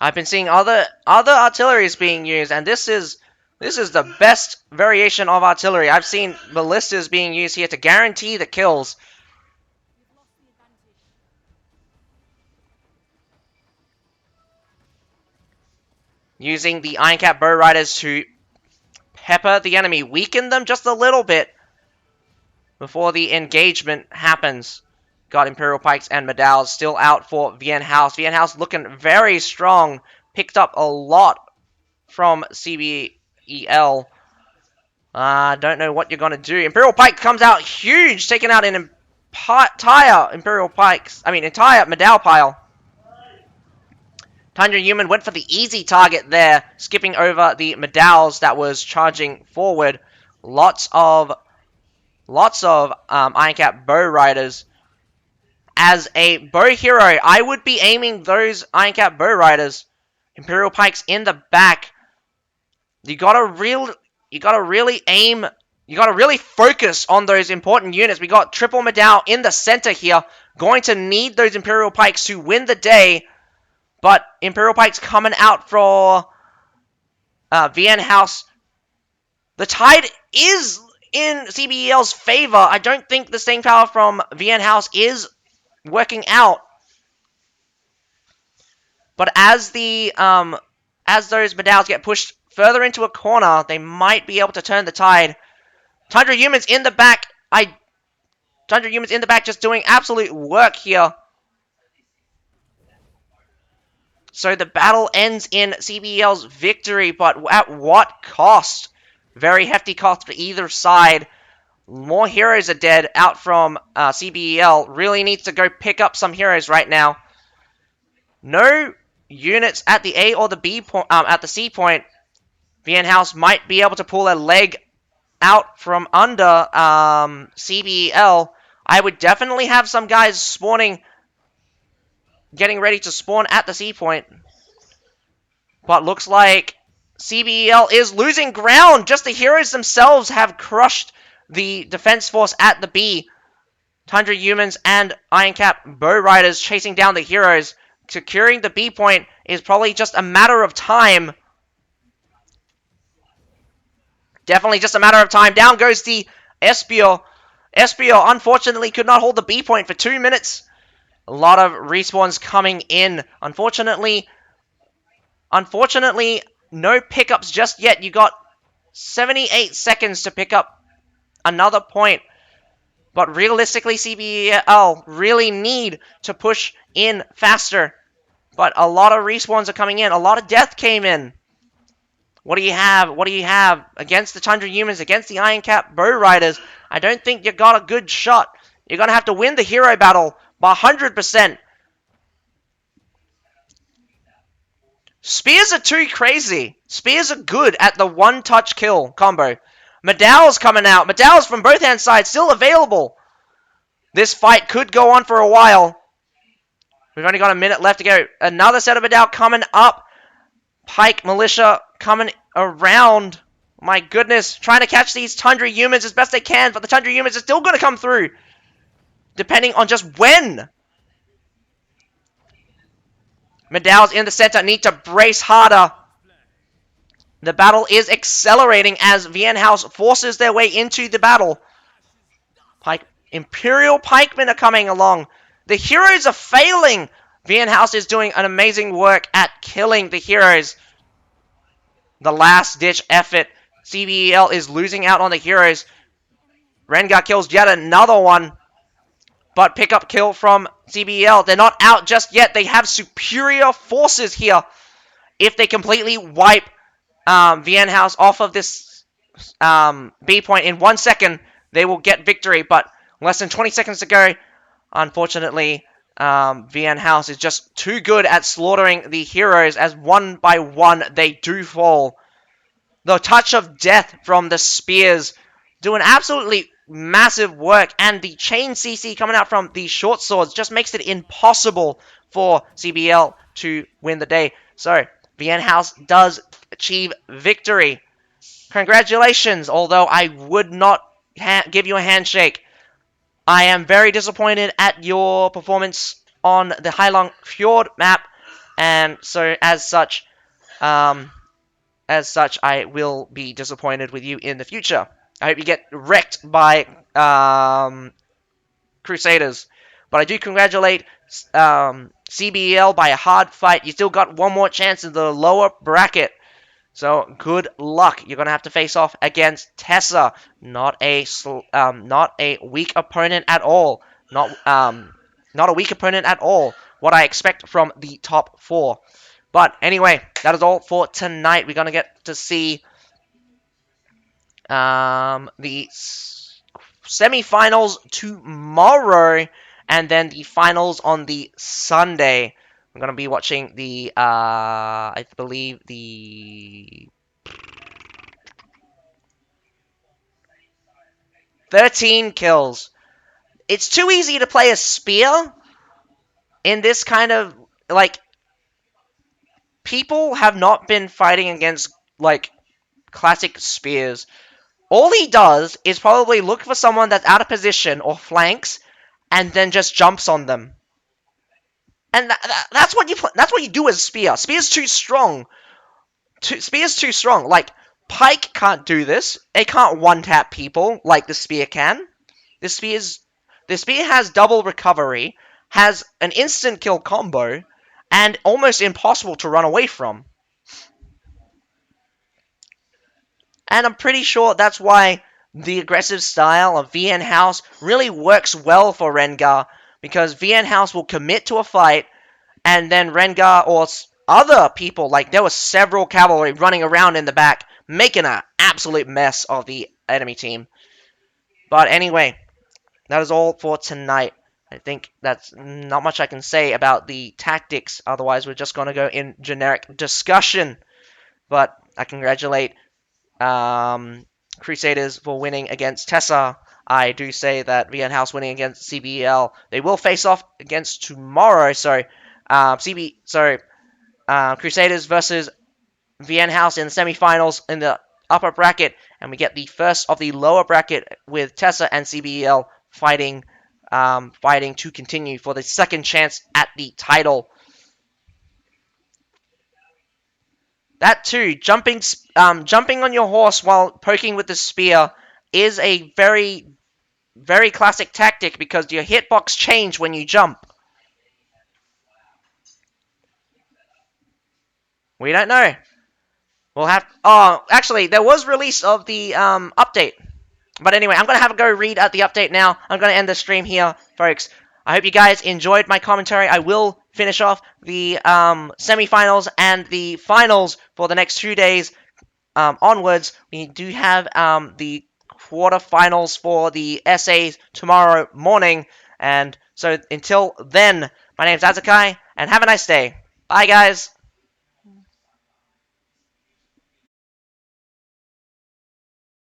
I've been seeing other artilleries being used, and this is the best variation of artillery. I've seen ballistas being used here to guarantee the kills. Using the Ironcap Bow Riders to pepper the enemy, weaken them just a little bit before the engagement happens. Got Imperial Pikes and Medaus still out for Vienne House. Vienne House looking very strong. Picked up a lot from CBL. Don't know what you're going to do. Imperial Pike comes out huge, taking out an entire entire Medal pile. Tundra Human went for the easy target there, skipping over the Medals that was charging forward. Lots of Ironcap Bow Riders. As a bow hero, I would be aiming those Ironcap Bow Riders. Imperial Pikes in the back. You gotta really aim. You gotta really focus on those important units. We got Triple Medal in the center here. Going to need those Imperial Pikes to win the day. But Imperial Pikes coming out for Vienne House. The tide is in CBL's favor. I don't think the staying power from Vienne House is working out. But as those Medals get pushed further into a corner, they might be able to turn the tide. Tundra Humans in the back. Tundra Humans in the back just doing absolute work here. So the battle ends in CBL's victory, but at what cost? Very hefty cost for either side. More heroes are dead out from CBL. Really needs to go pick up some heroes right now. No units at the A or the B point, at the C point. Vienne House might be able to pull a leg out from under CBL. I would definitely have some guys spawning, getting ready to spawn at the C point. But looks like CBL is losing ground. Just the heroes themselves have crushed the defense force at the B. Tundra Humans and Ironcap Bow Riders chasing down the heroes. Securing the B point is probably just a matter of time. Definitely just a matter of time. Down goes the Espior. Espior, unfortunately, could not hold the B point for 2 minutes. A lot of respawns coming in. Unfortunately, no pickups just yet. You got 78 seconds to pick up another point. But realistically, CBL really need to push in faster. But a lot of respawns are coming in. A lot of death came in. What do you have? What do you have against the Tundra Humans, against the Ironcap Bow Riders? I don't think you got a good shot. You're going to have to win the hero battle by 100%. Spears are too crazy. Spears are good at the one-touch kill combo. Madow's coming out. Madow's from both hand sides, still available. This fight could go on for a while. We've only got a minute left to go. Another set of Madow coming up. Pike Militia coming around. My goodness, trying to catch these Tundra humans as best they can, but the Tundra humans are still going to come through. Depending on just when. Madow's in the center, need to brace harder. The battle is accelerating as VN House forces their way into the battle. Imperial Pikemen are coming along. The heroes are failing. VN House is doing an amazing work at killing the heroes. The last-ditch effort. CBL is losing out on the heroes. Rengar kills yet another one. But pickup kill from CBL. They're not out just yet. They have superior forces here. If they completely wipe VN House off of this B point in 1 second, they will get victory. But less than 20 seconds to go. Unfortunately, VN House is just too good at slaughtering the heroes as one by one they do fall. The touch of death from the spears doing absolutely massive work, and the chain CC coming out from the short swords just makes it impossible for CBL to win the day. So, VN House does achieve victory. Congratulations, although I would not give you a handshake. I am very disappointed at your performance on the Heilong Fjord map, and so as such, I will be disappointed with you in the future. I hope you get wrecked by Crusaders. But I do congratulate CBL by a hard fight. You still got one more chance in the lower bracket. So good luck. You're gonna have to face off against Tessa, not a weak opponent at all. Not a weak opponent at all. What I expect from the top 4. But anyway, that is all for tonight. We're gonna get to see the semi-finals tomorrow, and then the finals on the Sunday. I'm going to be watching the, I believe, the 13 kills. It's too easy to play a spear in this kind of, like, people have not been fighting against, like, classic spears. All he does is probably look for someone that's out of position or flanks, and then just jumps on them. And that's what you do as Spear. Spear's too strong. Spear's too strong. Like, Pike can't do this. It can't one-tap people like the Spear can. The Spear has double recovery, has an instant kill combo, and almost impossible to run away from. And I'm pretty sure that's why the aggressive style of VN House really works well for Rengar, because VN House will commit to a fight, and then Rengar or other people, like there were several cavalry running around in the back, making an absolute mess of the enemy team. But anyway, that is all for tonight. I think that's not much I can say about the tactics, otherwise we're just going to go in generic discussion. But I congratulate Crusaders for winning against Tessa. I do say that VN House winning against CBL. They will face off against tomorrow. So, Crusaders versus VN House in the semifinals in the upper bracket, and we get the first of the lower bracket with Tessa and CBL fighting to continue for the second chance at the title. That too, jumping on your horse while poking with the spear is a very, very classic tactic because your hitbox change when you jump. We don't know. We'll have. Oh, actually, there was release of the update. But anyway, I'm gonna have a go read at the update now. I'm gonna end the stream here, folks. I hope you guys enjoyed my commentary. I will finish off the semifinals and the finals for the next 2 days onwards. We do have the quarterfinals for the essays tomorrow morning. And so until then, my name's Azakai, and have a nice day. Bye, guys.